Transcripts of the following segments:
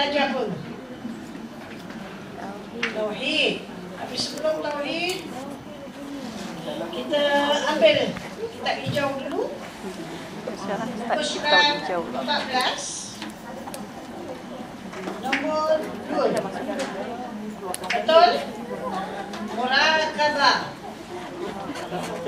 belajar apa? Tauhid. Habis sebelum tauhid, kita ambil kitab hijau dulu. Muka surat 14 nombor 2. Betul? Muraqabah.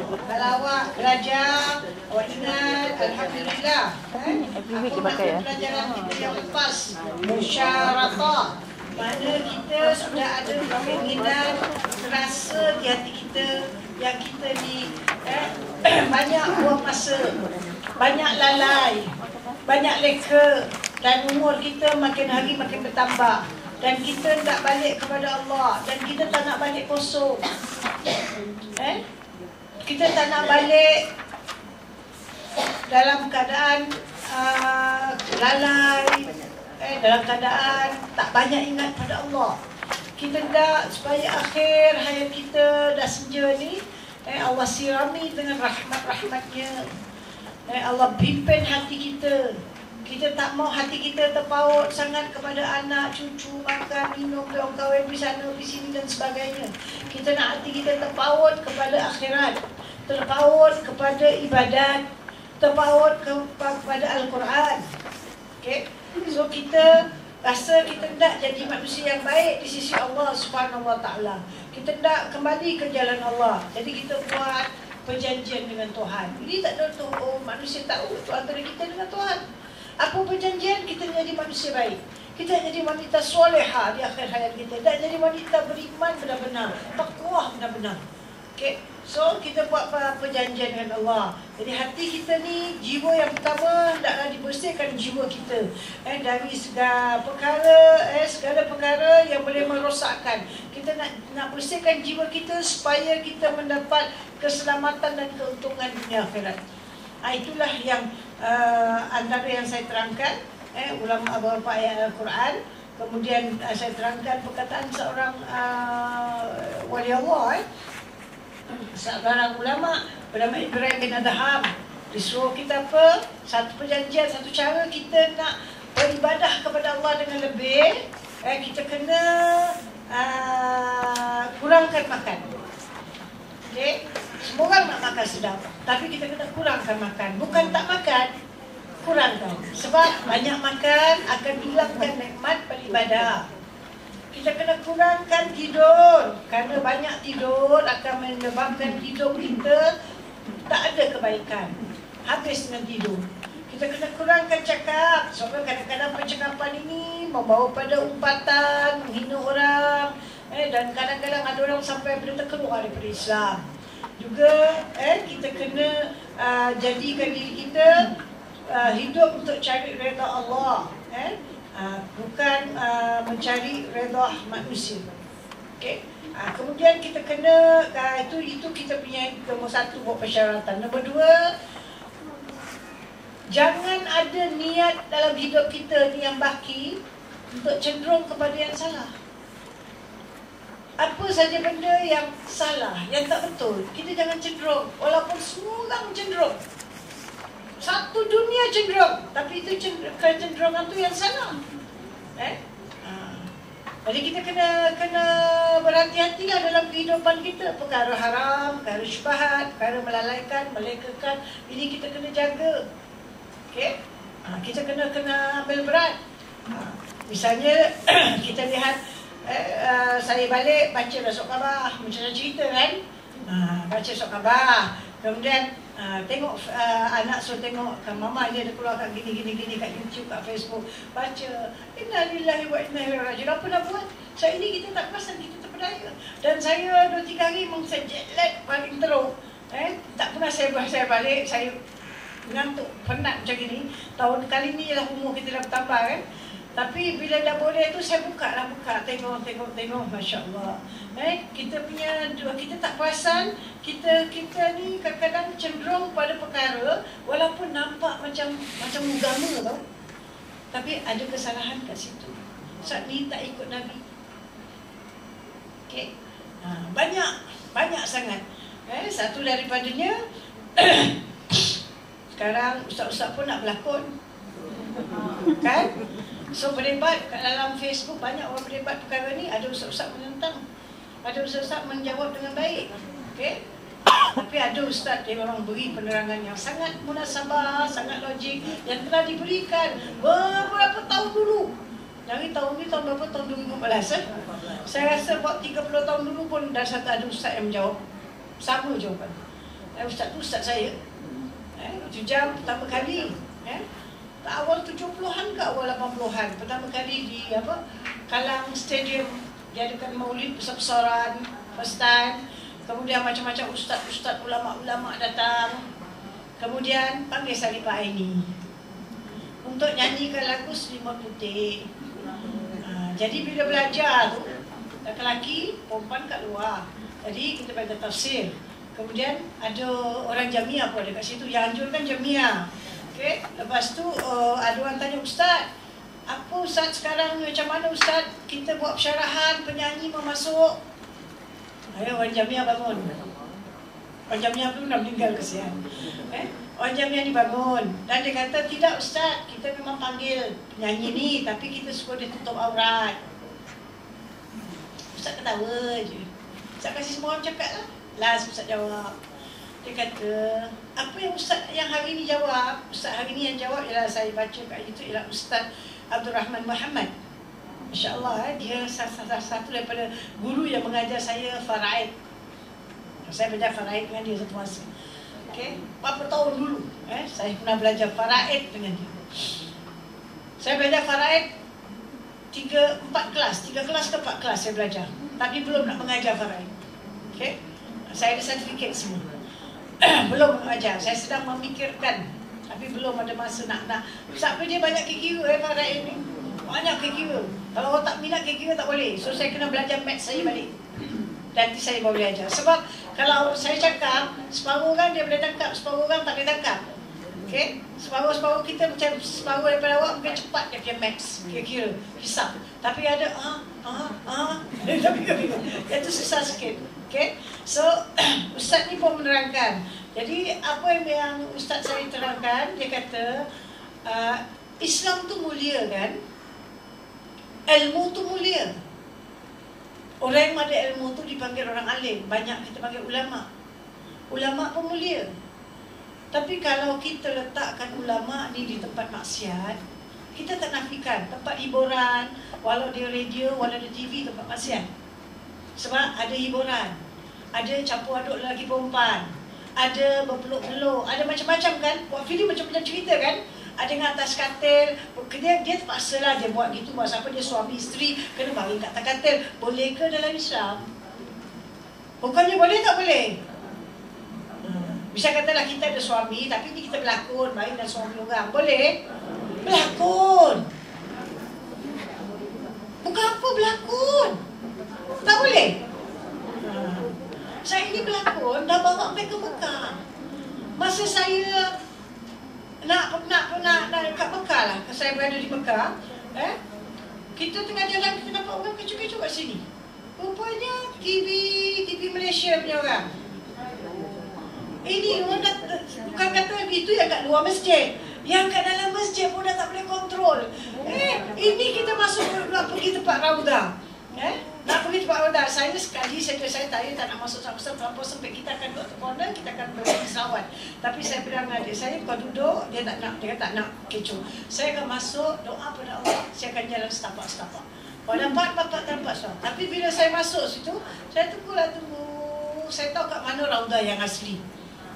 Kalau awak belajar, awak ingat, alhamdulillah. Aku nak pelajaran kita yang lepas, musyarakah. Mana kita sudah ada keinginan terasa di hati kita yang kita ni banyak buang masa, banyak lalai, banyak leka, dan umur kita makin hari makin bertambah, dan kita tak balik kepada Allah, dan kita tak nak balik kosong. Kita tak nak balik dalam keadaan lalai, dalam keadaan tak banyak ingat pada Allah. Kita nak supaya akhir hayat kita dah senja ni, Allah sirami dengan rahmat-rahmatnya. Allah pimpin hati kita. Kita tak mau hati kita terpaut sangat kepada anak, cucu, makan, minum, orang kahwin, pergi sana, pergi sini dan sebagainya. Kita nak hati kita terpaut kepada akhirat, terpaut kepada ibadat, terpaut kepada Al-Quran. Okay? So kita rasa kita nak jadi manusia yang baik di sisi Allah Subhanahu Wa Taala. Kita nak kembali ke jalan Allah. Jadi kita buat perjanjian dengan Tuhan. Jadi tak ada manusia tahu itu antara kita dengan Tuhan. Apa perjanjian? Kita jadi manusia baik. Kita jadi wanita soleha di akhir hayat kita. Dan jadi wanita beriman benar-benar, takwa benar-benar. Okay? So kita buat perjanjian dengan Allah. Jadi hati kita ni, jiwa yang pertama hendaklah dibersihkan jiwa kita dari segala perkara yang boleh merosakkan. Kita nak bersihkan jiwa kita supaya kita mendapat keselamatan dan keuntungan dunia akhirat. Itulah yang antara yang saya terangkan, ulama beberapa ayat Al-Quran. Kemudian saya terangkan perkataan seorang wali Allah, seorang ulama bernama Ibrahim bin Adham. Disuruh kita apa? Satu perjanjian, satu cara kita nak beribadah kepada Allah dengan lebih, kita kena kurangkan makan. Okay? Semua orang nak makan sedap, tapi kita kena kurangkan makan. Bukan tak makan, kurangkan. Sebab banyak makan akan hilangkan nikmat beribadah. Kita kena kurangkan tidur, kerana banyak tidur akan menyebabkan hidup kita tak ada kebaikan. Habis dengan tidur. Kita kena kurangkan cakap, sebab kadang-kadang percakapan ini membawa pada umpatan, menghina orang, dan kadang-kadang ada orang sampai benda terkeluar daripada Islam. Juga kita kena jadikan diri kita hidup untuk cari redha Allah, bukan mencari redha manusia. Okay? Kemudian kita kena itu kita punya nombor satu buat persyaratan. Nombor dua, jangan ada niat dalam hidup kita ni yang baki untuk cenderung kepada yang salah. Apa saja benda yang salah, yang tak betul, kita jangan cenderung. Walaupun semua orang cenderung, satu dunia cenderung, tapi itu kecenderungan tu yang salah. Jadi kita kena berhati-hatilah dalam kehidupan kita. Perkara haram, perkara syubhat, perkara melalaikan, melekakan, ini kita kena jaga. Okay? Kita kena ambil berat. Misalnya kita lihat saya balik baca surat khabar, macam cerita kan, baca surat khabar, kemudian tengok anak suruh tengok kan mama dia ada keluar kat gini kat YouTube, kat Facebook, baca innalillahi wa inna ilaihi raji'un. Apa nak buat? Saya ini kita tak perasan, kita terpedaya. Dan saya 2-3 hari memang saya jet lag paling teruk. Tak pernah saya balik, saya mengantuk, penat macam ni. Tahun kali ni lah umur kita dah bertambah kan. Tapi bila dah boleh tu saya buka, tengok, Masya Allah. Kita tak perasan, kita ni kadang-kadang cenderung pada perkara walaupun nampak macam agama tau, tapi ada kesalahan kat situ. Saat ni tak ikut Nabi. Okay? Banyak sangat. Satu daripadanya sekarang ustaz-ustaz pun nak berlakon. Kan? So berdebat kat dalam Facebook, banyak orang berdebat perkara ni. Ada ustaz-ustaz menentang, ada ustaz-ustaz menjawab dengan baik. Okey. Tapi ada ustaz dia memang beri penerangan yang sangat munasabah, sangat logik, yang telah diberikan beberapa tahun dulu. Dari tahun ni, tahun berapa? Tahun 2014 Saya rasa buat 30 tahun dulu pun dah ada ustaz yang menjawab sama jawapan. Ustaz tu ustaz saya. Itu jam pertama kali. Awal 70-an ke awal 80-an. Pertama kali di Kalang Stadium diadakan maulid besar-besaran, first time. Kemudian macam-macam ustaz-ustaz, ulama-ulama datang. Kemudian panggil saya Pak Aini untuk nyanyikan lagu Selimut Putih. Jadi bila belajar tu, lelaki, perempuan kat luar. Jadi kita belajar tafsir. Kemudian ada orang Jamiah pun ada kat situ. Yang anjurkan Jamiah. Okay. Lepas tu ada orang tanya, Ustaz, apa Ustaz sekarang, macam mana Ustaz kita buat persyarahan penyanyi mau masuk? Ayo orang Jamiah bangun. Orang Jamiah pun dah meninggal kesian. Orang Jamiah ni bangun. Dan dia kata, tidak Ustaz, kita memang panggil penyanyi ni, tapi kita suruh dia tutup aurat. Ustaz ketawa je. Ustaz kasih semua orang cakap lah. Last Ustaz jawab. Dia kata, apa yang Ustaz yang hari ni jawab? Ustaz hari ni yang jawab ialah, saya baca kat YouTube, ialah Ustaz Abdul Rahman Muhammad. InsyaAllah dia salah satu daripada guru yang mengajar saya faraid. Saya belajar faraid dengan dia satu masa. Okay. Berapa tahun dulu saya pernah belajar faraid dengan dia. Saya belajar faraid 3 kelas ke 4 kelas saya belajar. Tapi belum nak mengajar faraid. Okay. Saya ada sertifikat semua. Belum mengajar. Saya sedang memikirkan, tapi belum ada masa nak. Sebab dia banyak kira faraid ni. Banyak kira. Kalau orang tak minat kira tak boleh. So saya kena belajar maths saya balik. Nanti saya baru belajar. Sebab kalau saya cakap, separuh orang dia boleh tangkap, separuh orang tak boleh tangkap. Okay? Separuh kita macam separuh daripada awak mungkin cepat dia punya maths, kira-kira, hisap. Tapi ada tapi bingung. Itu susah sikit. Okay? So Ustaz ni pun menerangkan. Jadi apa yang Ustaz saya terangkan, dia kata Islam tu mulia kan? Ilmu tu mulia. Orang yang ada ilmu tu dipanggil orang alim. Banyak kita panggil ulama. Ulama pun mulia. Tapi kalau kita letakkan ulama ni di tempat maksiat, kita tak nafikan tempat hiburan, walau dia radio, walau dia TV, tempat maksiat. Sebab ada hiburan, ada campur aduk lelaki perempuan, ada berpeluk-peluk, ada macam-macam kan. Buat filem macam-macam cerita kan. Ada yang atas katil, dia terpaksa lah dia buat gitu. Sebab apa, dia suami isteri kena baring kat atas katil. Boleh ke dalam Islam? Bukannya boleh tak boleh. Bisa katalah kita ada suami, tapi ni kita berlakon baring dengan suami orang. Boleh? Berlakon. Bukan apa berlakon. Tak boleh? Saya ni berlakon dah bawa sampai ke Mekah. Masa saya nak kat Mekah lah, saya berada di Mekah, kita tengah jalan, kita nampak orang kecup-kecup kat sini. Rupanya TV Malaysia punya orang. Ini orang bukan kata itu yang kat luar masjid, yang kat dalam masjid pun dah tak boleh kontrol. Ini kita masuk nak pergi tempat Raudah. Nak pergi tempat Raudah. Saya sekali saya tak nak masuk sama-sama, terlampau sempit. Kita akan duduk corner, kita akan bersawat. Tapi saya bilang dengan dia, saya kau duduk, dia tak nak kecoh. Saya akan masuk, doa pada Allah, saya akan jalan setapak-setapak. Kalau dapat, bapak dapat soal. Tapi bila saya masuk situ, saya tunggu. Saya tahu kat mana Raudah yang asli.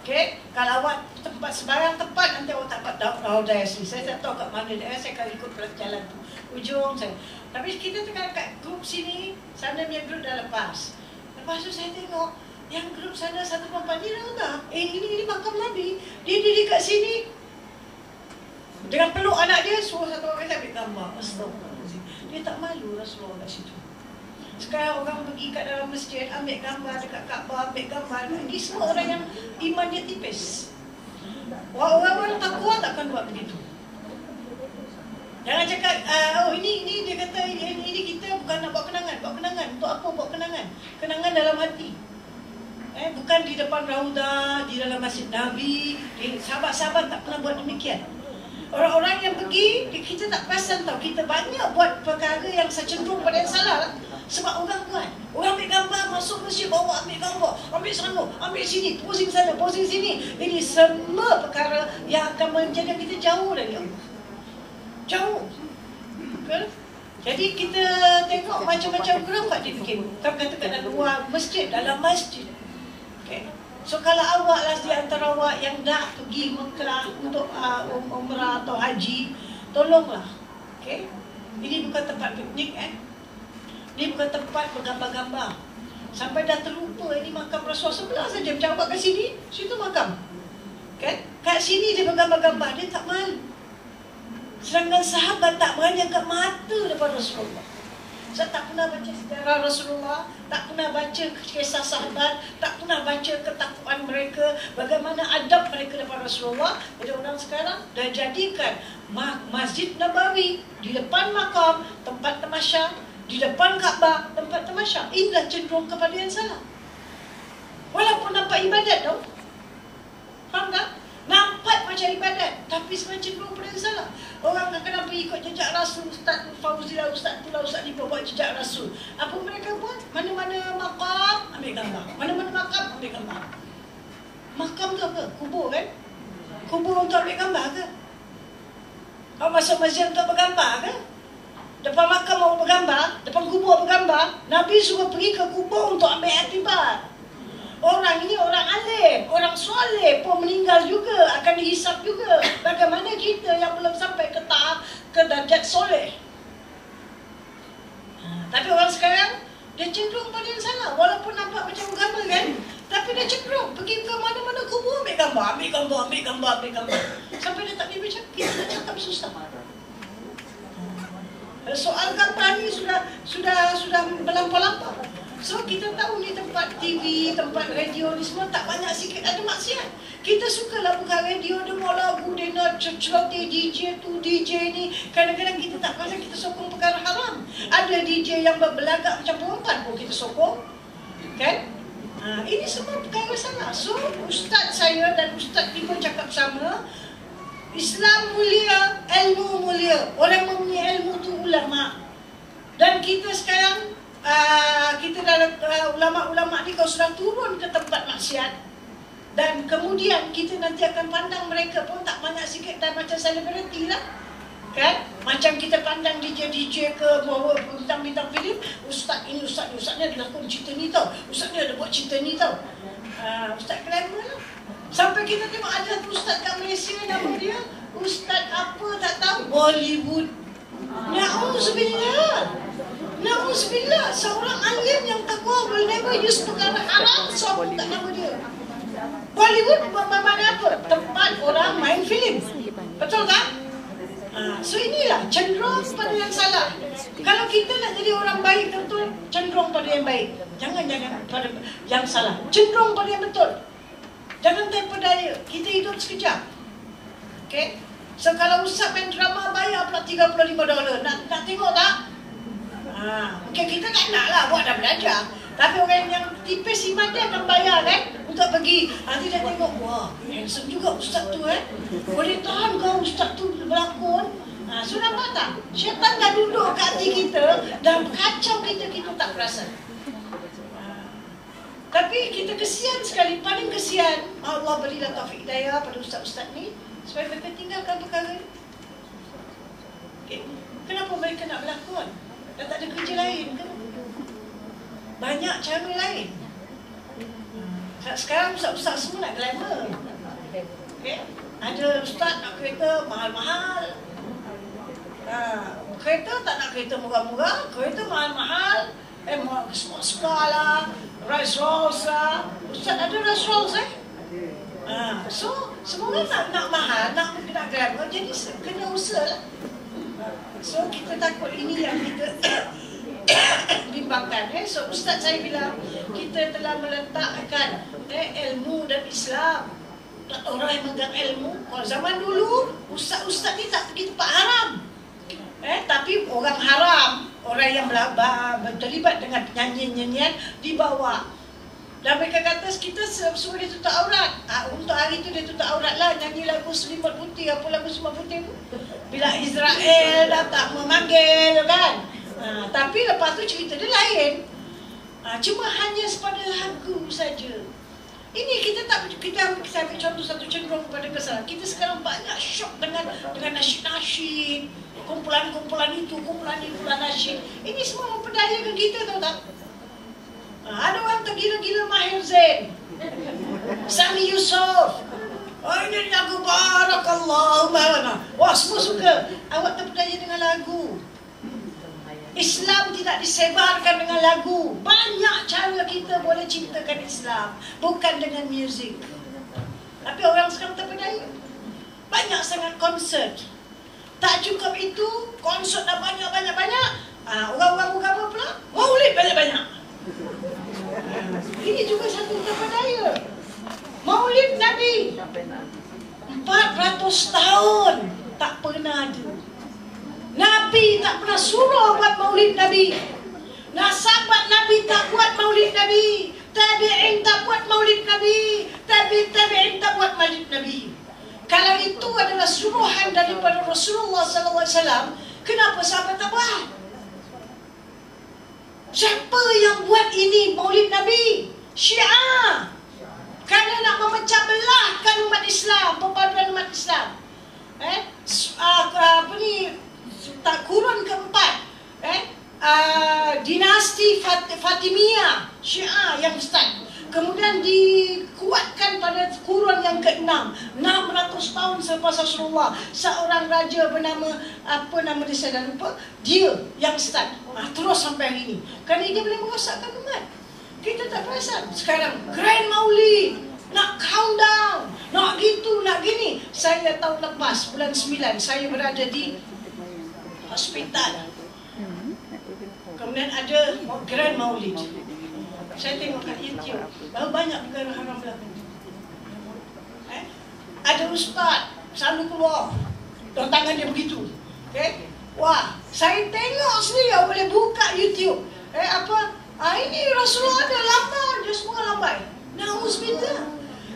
Okay? Kalau awak tempat sebarang tempat, nanti awak tak dapat Raudah asli. Saya tak tahu kat mana dia, saya akan ikut jalan tu. Ujung saya. Tapi kita tengah kat grup sini, sana punya grup dah lepas. Lepas tu saya tengok, yang grup sana satu perempuan ni Raudah. Ini makam Nabi. Dia diri kat sini. Dengan peluk anak dia, suruh satu orang kata ambil gambar. Astagfirullahaladzim. Dia tak malu Rasulullah kat situ. Sekarang orang pergi kat dalam masjid, ambil gambar dekat Kaabah, ambil gambar. Ini semua orang yang iman dia tipis. Orang-orang takwa takkan buat begitu. Jangan cakap, ini dia kata, ini kita bukan nak buat kenangan. Buat kenangan, untuk apa buat kenangan? Kenangan dalam hati. Bukan di depan Raudah, di dalam Masjid Nabi. Sahabat-sahabat tak pernah buat demikian. Orang-orang yang pergi, kita tak perasan tau. Kita banyak buat perkara yang cenderung pada yang salah lah. Sebab orang buat. Orang ambil gambar, masuk masjid, bawa ambil gambar. Ambil sana, ambil sini, posing sana, posing sini. Ini semua perkara yang akan menjaga kita jauh dari Allah. Jauh. Kan? Jadi kita tengok macam-macam gerabak dibikin. Kau kata kat dalam luar masjid, dalam masjid. Okay. So kalau awak lah di antara awak yang nak pergi Mekah untuk umrah atau haji, tolonglah. Okay? Ini bukan tempat piknik Ini bukan tempat bergambar-gambar. Sampai dah terlupa ini makam Rasulullah sebelah saja. Macam awak kat sini, situ makam. Kan? Kat sini dia bergambar-gambar, dia tak malu. Sedangkan sahabat tak berani angkat mata depan Rasulullah. Saya tak pernah baca sejarah Rasulullah, tak pernah baca kisah sahabat, tak pernah baca ketakwaan mereka, bagaimana adab mereka depan Rasulullah. Jadi orang sekarang dah jadikan Masjid Nabawi di depan makam tempat tamasya, di depan Kaabah tempat tamasya. Inilah cenderung kepada yang salah. Walaupun nampak ibadat tau. Faham tak? Nampak macam ibadat, tapi sebenarnya cenderung pada yang salah. Orang kenapa ikut jejak Rasul, Ustaz Fauzilah, Ustaz Tula, Ustaz Lipa buat jejak Rasul. Apa mereka buat? Mana-mana makam, ambil gambar. Mana-mana makam, ambil gambar. Makam tu apa? Kubur kan? Kubur untuk ambil gambar ke? Kau masuk masjid untuk bergambar ke? Depan makam mau bergambar, depan kubur bergambar. Nabi suruh pergi ke kubur untuk ambil iktibar. Orang ini orang alim, orang soleh pun meninggal juga, akan dihisap juga. Bagaimana kita yang belum sampai ke tahap ke darjat soleh? Tapi orang sekarang dia cenderung pada yang salah. Walaupun nampak macam gambar kan, tapi dia cenderung pergi ke mana-mana kubur ambil gambar, ambil gambar, ambil gambar, ambil gambar. Sampai dia tak boleh baca, kita nak cakap susah. Soal gambar ni sudah melampau-lampau. So kita tahu ni tempat TV, tempat radio ni semua tak banyak sikit ada maksiat. Kita sukalah buka radio, dengar lagu, dia nak celoteh DJ tu, DJ ni. Kadang-kadang kita tak perasan kita sokong perkara haram. Ada DJ yang berbelagak macam perempuan pun kita sokong. Kan? Ini semua perkara salah. So ustaz saya dan ustaz Lipa cakap sama, Islam mulia, ilmu mulia. Orang mempunyai ilmu tu ulama. Dan kita sekarang kita dalam ulama-ulama ni kalau sudah turun ke tempat maksiat, dan kemudian kita nanti akan pandang mereka pun tak banyak sikit dan macam selebriti lah. Kan? Macam kita pandang DJ-DJ ke bawa bintang-bintang filem, ustaz ini, ustaz ni ada lakon cerita ni tau, ustaz ni ada buat cerita ni tau. Ustaz glamour lah. Sampai kita tengok ada ustaz kat Malaysia, nama dia ustaz apa tak tahu, Bollywood. Na'udzubillah. Na'udzubillah. Seorang alim yang takwa will never use perkara haram, so aku tak nama dia. Bollywood bermakna apa? Tempat orang main filem. Betul tak? So inilah cenderung pada yang salah. Kalau kita nak jadi orang baik, betul cenderung pada yang baik. Jangan pada yang salah. Cenderung pada yang betul. Jangan terpedaya. Kita hidup sekejap. Okay? So kalau ustaz main drama bayar pula $35. Nak tengok tak? Mungkin kita tak nak lah, buat dah belajar. Tapi orang yang tipis iman dia akan bayar kan, untuk pergi. Nanti dia tengok, wah handsome juga ustaz tu boleh tahan kau ustaz tu berlakon. So nampak tak? Syaitan dah duduk kat hati kita dan kacau kita tak perasan. Tapi kita kesian sekali, paling kesian. Allah berilah taufik hidayah pada ustaz-ustaz ni supaya mereka tinggalkan perkara ni. Okay. Kenapa mereka nak berlakon? Dah tak ada kerja lain ke? Banyak cara lain. Sekarang ustaz-ustaz semua nak glamour. Okay. Ada ustaz nak kereta mahal-mahal. Kereta tak nak kereta murah-murah, kereta mahal-mahal. Semua lah, Rolls Royce lah. Ustaz ada Rolls Royce So semua orang nak mahal, nak glamour, jadi kena usaha lah. So kita takut ini yang kita bimbangkan. So ustaz saya bilang kita telah meletakkan ilmu dan Islam. Orang yang megang ilmu, kalau zaman dulu ustaz-ustaz ni tak pergi tempat haram. Tapi orang haram, orang yang terlibat dengan nyanyian-nyanyian dibawa. Dan mereka kata kita suruh dia tutup aurat. Untuk hari tu dia tutup aurat lah, nyanyi lagu Selimut Putih, apa lagu Selimut Putih tu. Bila Israel datang memanggil kan. Tapi lepas tu cerita dia lain. Cuma hanya sepada lagu saja. Ini kita ambil contoh satu cenderung kepada kesalahan. Kita sekarang banyak syok dengan nasyid-nasyid, kumpulan-kumpulan itu, kumpulan nasyid. Ini semua memperdayakan kita, tahu tak? Ada orang tergila-gila Mahir Zain, Sami Yusof. Ini lagu Barakallahu. Wah, semua suka. Awak terpedaya dengan lagu. Islam tidak disebarkan dengan lagu. Banyak cara kita boleh ciptakan Islam, bukan dengan muzik. Tapi orang sekarang terpedaya. Banyak sangat konsert. Tak cukup itu, konsert dah banyak-banyak. Orang-orang agama pula maulid banyak-banyak. Ini juga satu terpedaya. Maulid Nabi 400 tahun tak pernah ada. Nabi tak pernah suruh buat maulid Nabi. Sahabat Nabi tak buat maulid Nabi. Tabi'in tak buat maulid Nabi. Tabi'in tak buat maulid Nabi. Kalau itu adalah suruhan daripada Rasulullah SAW, kenapa sahabat tak buat? Siapa yang buat ini maulid Nabi? Syiah. Kerana nak memecah belahkan umat Islam, perpaduan umat Islam. Kurun keempat, dinasti Fatimiyah, Syiah yang start. Kemudian dikuatkan pada kurun yang ke-6, 600 tahun selepas Rasulullah. Seorang raja bernama, apa nama dia saya dah lupa, dia yang start. Terus sampai hari ini. Kerana dia boleh merosakkan umat. Kita tak perasan. Sekarang Grand Maulid, nak countdown, nak gitu, nak gini. Saya tahun lepas, bulan 9, saya berada di hospital. Kemudian ada Grand Maulid. Saya tengok kat YouTube, banyak perkara haram berlaku. Ada ustaz selalu keluar, tangan dia begitu. Wah, saya tengok sendiri, boleh buka YouTube. Ini Rasulullah ada lambai, dia semua lambai. Na'udzubillah.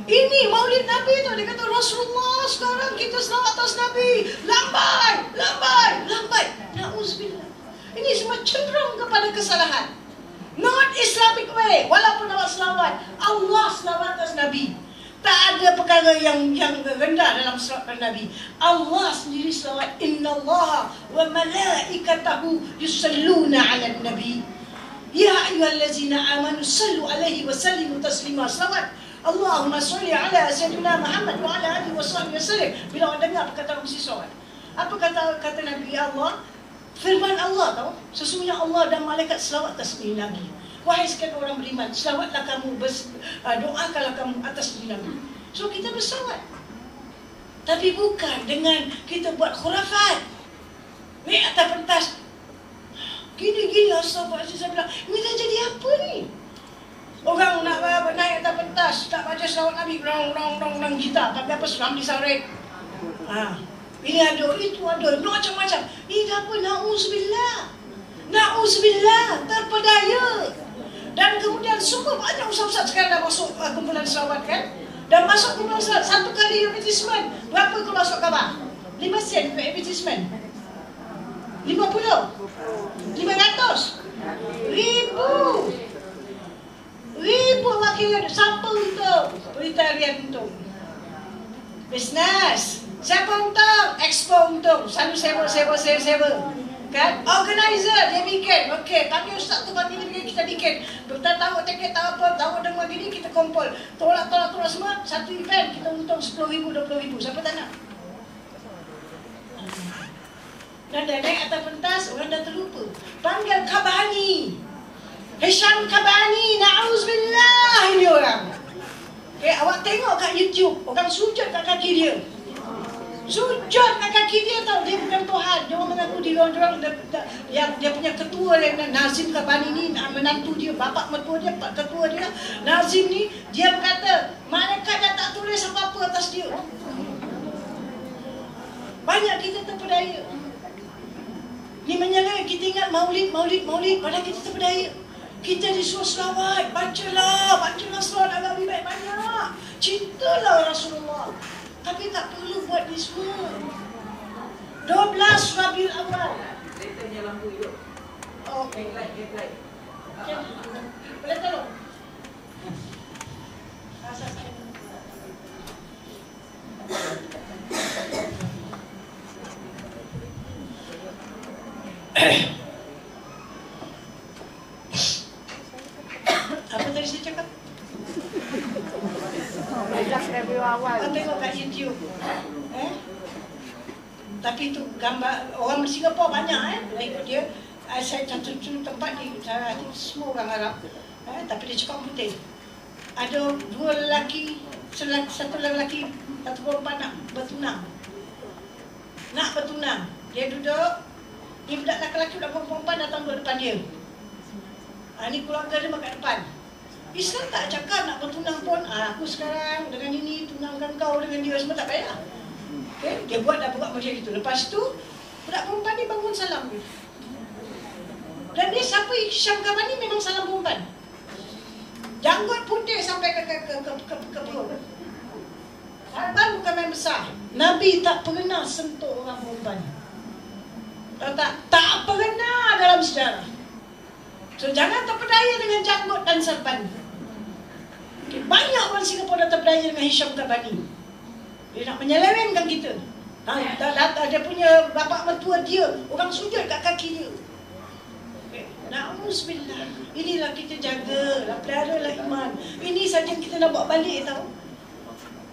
Ini maulid Nabi tu, dia kata Rasulullah sekarang kita selawat atas Nabi. Lambai. Na'udzubillah. Ini semua cenderung kepada kesalahan. Not Islamic way. Walaupun awak selawat, Allah selawat atas Nabi. Tak ada perkara yang rendah dalam selawat Nabi. Allah sendiri selawat. Innallaha wa malaikatahu yusalluna 'alan nabi. Ya ayyuhallazina amanu sallu alaihi wa sallimu taslima. Selawat. Allahumma salli ala sayyidina Muhammad wa ala alihi wa sahbihi wasallam. Bila orang dengar perkataan mesti selawat. Apa kata Nabi Allah? Firman Allah tahu, sesungguhnya Allah dan malaikat selawat atas diri Nabi. Wahai sekalian orang beriman, selawatlah kamu, doakanlah kamu atas diri Nabi. So kita berselawat. Tapi bukan dengan kita buat khurafat. Ni atas pentas. Gini, astagfirullahaladzim. Saya bilang, ini dah jadi apa ni? Orang nak naik atas pentas, tak baca selawat Nabi, rong gitar, tapi apa Ramli Sarip. Ini ada, itu ada, macam-macam. Ini apa? Na'udzubillah, terpedaya. Dan kemudian sungguh banyak ustaz-ustaz sekarang dah masuk kumpulan selawat kan. Dan masuk kumpulan selawat, satu kali advertisement, berapa kalau masuk khabar? 5 sen untuk advertisement. 50? 500? 1000 wakil, siapa untung? Berita harian untung. Bisnes. Siapa untung? Expo untung. Selalu sewa. Kan? Organizer dia bikin. Okey, panggil ustaz tu, panggil dia, kita bikin. Kita tahu tiket, tahu apa, tahu dengar gini, kita kumpul. Tolak semua, satu event kita untung 10,000, 20,000. Siapa tak nak? Dan dah naik atas pentas, orang dah terlupa. Panggil Kabani. Hisham Kabani, na'udzubillah ini orang. Awak tengok kat YouTube, orang sujud kat kaki dia. Sujud kat kaki dia tau, dia bukan Tuhan. Dia orang mengaku diri orang yang dia punya ketua Nazim Kabani ni, menantu dia, bapak mertua dia, ketua dia. Nazim ni, dia berkata, malaikat dah tak tulis apa-apa atas dia. Banyak kita terpedaya. Ni menyala kita ingat maulid, padahal kita terpedaya. Kita disuruh selawat, bacalah selawat ala Nabi banyak. Cintalah Rasulullah. Tapi tak perlu buat ni semua. 12 Rabiul Awal. Letternya lampu hidup. Okey. Light. Boleh tolong? Asas saya. Apa tadi saya cakap? Review awal. Tengok kat YouTube. Tapi itu gambar orang Singapura banyak ikut dia. Saya satu tempat di semua orang Arab. Tapi dia cakap putih. Ada dua lelaki, satu lelaki, satu perempuan nak bertunang. Dia duduk, ni budak lelaki, budak perempuan datang duduk depan dia. Ni keluarga dia makan depan. Islam tak cakap nak bertunang pun, aku sekarang dengan ini tunangkan kau dengan dia, semua tak payah. Okay? Dia buat macam itu. Lepas tu, budak perempuan ni bangun salam dia. Dan dia siapa Hisham Kabani memang salam perempuan. Janggut putih sampai ke perut. Sarban bukan main besar. Nabi tak pernah sentuh orang perempuan. Tak pernah dalam sejarah. So jangan terpedaya dengan janggut dan sarban. Okay, banyak orang Singapura dah terpedaya dengan Hisham Kabani. Dia nak menyelewengkan kita. Dia punya bapa mertua dia, orang sujud kat kaki dia. Na'udzubillah. Inilah kita jagalah, peliharalah iman. Ini saja kita nak bawa balik tau.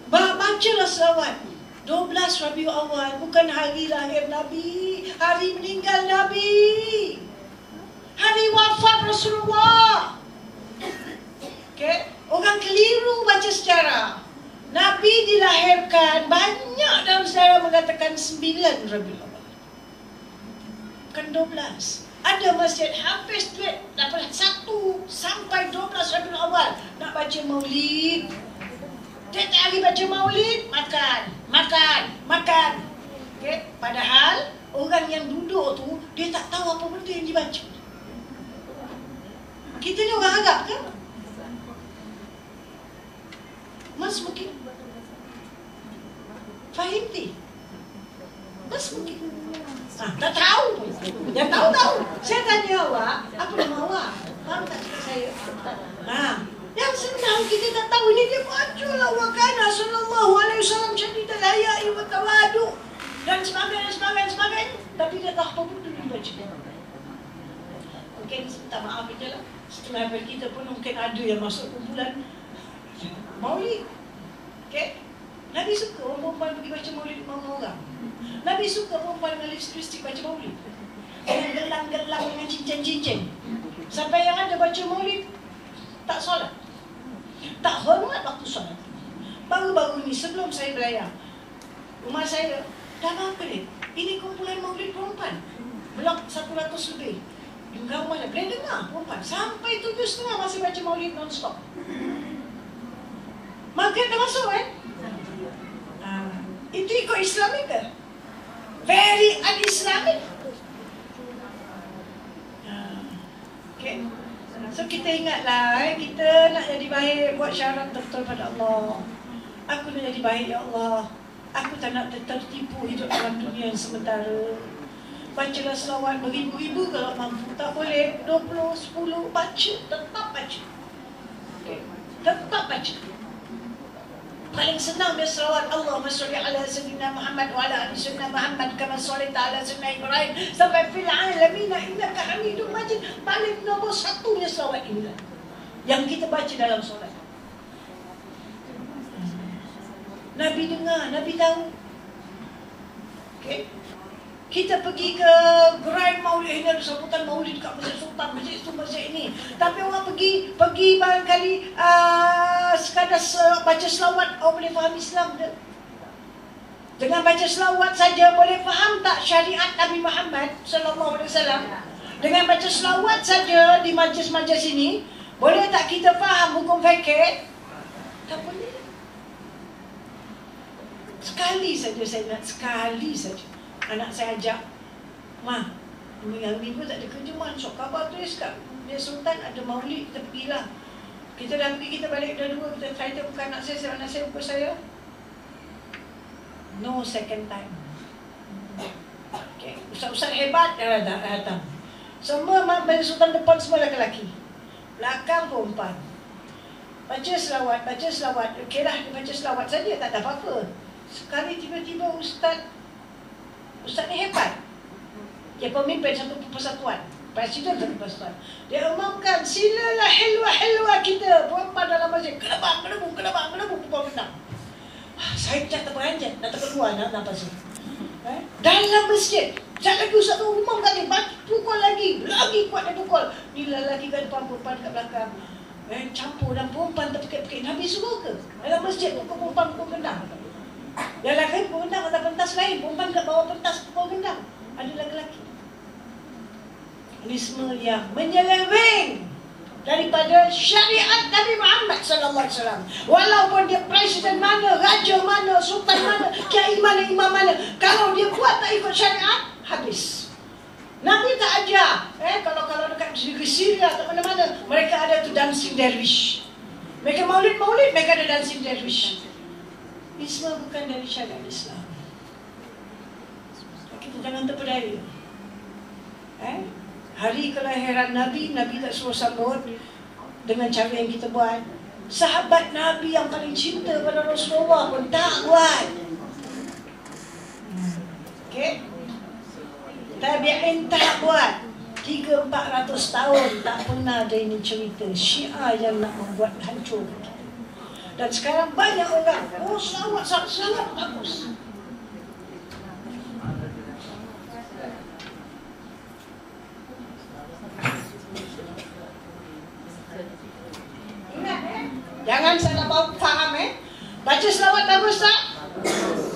Bacalah selawat. 12 Rabiul Awal bukan hari lahir Nabi, hari meninggal Nabi, hari wafat Rasulullah. Okay? Orang keliru baca sejarah. Nabi dilahirkan, banyak dalam sejarah mengatakan 9 Rabiul Awal, bukan 12. Ada masjid Hafiz duit dapat 1 sampai 12 Rabiul Awal nak baca maulid. Tiap hari baca maulid, makan. Okay? Padahal orang yang duduk tu dia tak tahu apa benda yang dibaca. Kita ni orang Arab kan? Mas mungkin faham ni? Mas mungkin tak tahu pun. Yang tahu. Saya tanya awak, apa nama awak? Faham tak cakap saya? Yang senang kita tak tahu ini dia baca lah wa kana sallallahu alaihi wasallam syadidul haya'i wa tawadu dan sebagainya. Tapi dia tak apa pun dia baca. Mungkin minta maaf je lah. Setengah daripada kita pun mungkin ada yang masuk kumpulan maulid. Okay? Nabi suka orang perempuan pergi baca maulid dengan orang. Nabi suka perempuan dengan lipstick baca maulid. Dengan gelang-gelang dengan cincin-cincin. Sampai yang ada baca maulid tak solat. Tak hormat waktu solat. Baru-baru ni sebelum saya belayar, rumah saya dah apa ni? Ini kumpulan maulid perempuan. Blok 100 lebih. Dengar rumah saya, boleh dengar perempuan. Sampai 7.30 masih baca maulid non-stop. Maghrib dah masuk itu ikut Islamik ke? Very un-Islamic. Okay. So kita ingatlah, kita nak jadi baik, buat syarat betul pada Allah. Aku nak jadi baik, ya Allah. Aku tak nak tertipu hidup dalam dunia yang sementara. Bacalah selawat beribu-ribu kalau mampu. Tak boleh 20, 10, baca. Tetap baca. Okay. Tetap baca. Paling senang dia selawat Allahumma sholli ala sayyidina Muhammad wa ala ali sayyidina Muhammad kama shallaita ala sayyidina Ibrahim sampai fil alamin innaka Hamidum Majid. Paling nombor satunya selawat inilah yang kita baca dalam solat. Nabi dengar, Nabi tahu. Okay? Kita pergi ke gerai maulid, ini ada sambutan maulid kat Masjid Sultan, masjid itu, masjid ini. Tapi orang pergi barangkali sekadar baca selawat, orang boleh faham Islam tak? Dengan baca selawat saja boleh faham tak syariat Nabi Muhammad sallallahu alaihi wasallam? Dengan baca selawat saja di majlis-majlis ini, boleh tak kita faham hukum fikih? Tak boleh. Sekali saja saya nak, sekali saja. Anak saya ajak, Ma, minggu tak ada kerja, Ma, sok khabar tulis kat Dia Sultan ada maulid, kita pergilah. Kita dah pergi, kita balik dah dua. Kita try tu bukan anak saya, anak saya ukur saya. No second time. Okay. Ustaz-ustaz hebat dah datang. Semua Majlis Sultan depan semua lelaki. Belakang perempuan. Baca selawat. Okeylah, dia baca selawat saja, tak ada apa-apa. Sekali tiba-tiba Ustaz ni hebat. Dia pemimpin satu persatuan, presiden satu persatuan. Dia umumkan, silalah hilwa kita, perempuan dalam masjid. Kelabang, perempuan menang. Saya tak terperanjat, nak keluar nak pasal. Dalam masjid, sekejap lagi Ustaz tu umumkan dia, pukul lagi kuat dia pukul. Ni lelaki kat depan, perempuan kat belakang. Campur dan perempuan terpekik-pekik. Nabi suruh ke? Dalam masjid pukul perempuan pukul gendang. Yang lelaki pukul gendang atau pentas lain, perempuan kat bawah pentas pukul gendang. Ada lelaki. Ini semua yang menyeleweng daripada syariat Nabi Muhammad sallallahu alaihi wasallam. Walaupun dia presiden mana, raja mana, sultan mana, kiai mana, imam mana, kalau dia buat tak ikut syariat, habis. Nabi tak ajar. Kalau dekat Syria atau mana-mana, mereka ada tu dancing derwish. Mereka maulid, mereka ada dancing derwish. Ini semua bukan dari syariat Islam. Kita jangan terpedaya. Hari kelahiran Nabi tak suruh sambut dengan cara yang kita buat. Sahabat Nabi yang paling cinta pada Rasulullah pun tak buat. Okay? Tabi'in tak buat. 300-400 tahun tak pernah ada ini cerita Syiah yang nak membuat hancur. Dan sekarang banyak orang, selawat bagus. Ingat jangan salah faham Baca selawat bagus tak?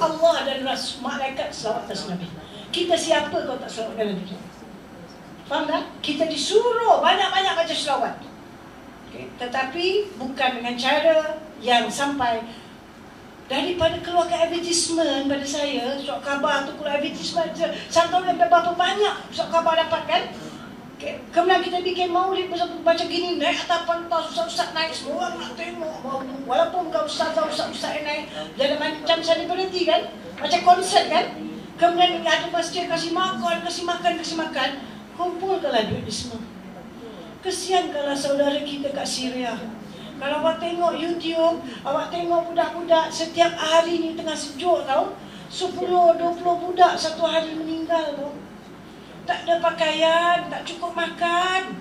Allah dan Rasul, malaikat selawat atas Nabi. Kita siapa kalau tak selawat Nabi? Faham tak? Kita disuruh banyak-banyak baca selawat. Okay. Tetapi bukan dengan cara yang sampai daripada keluar ke advertisement pada saya. Surat khabar tu keluar advertisement, sampai berapa banyak surat khabar dapat kan? Okay. Kemudian kita bikin maulid baca gini, naik atas pentas, ustaz-ustaz naik, semua orang nak tengok. Walaupun bukan ustaz-ustaz yang naik, jangan macam selebriti kan? Macam konsert kan? Kemudian ada masjid kasih makan. Kumpulkanlah duit ni semua. Kesian kalau saudara kita kat Syria. Kalau awak tengok YouTube, awak tengok budak-budak setiap hari ni tengah sejuk tau. 10-20 budak satu hari meninggal tau. Tak ada pakaian, tak cukup makan.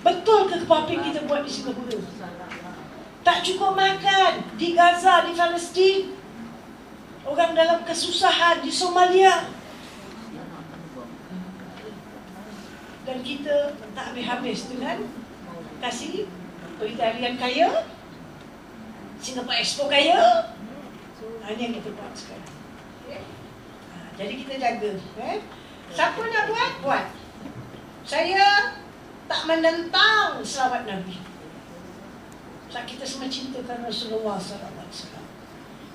Betul ke apa kita buat di Singapura? Tak cukup makan. Di Gaza, di Palestin, orang dalam kesusahan, di Somalia. Dan kita tak habis-habis dengan kasih Berita Harian kaya, Singapore Expo kaya. Ini yang kita buat sekarang. Jadi kita jaga. Siapa nak buat? Saya tak menentang selawat Nabi. Sebab kita semua cintakan Rasulullah SAW.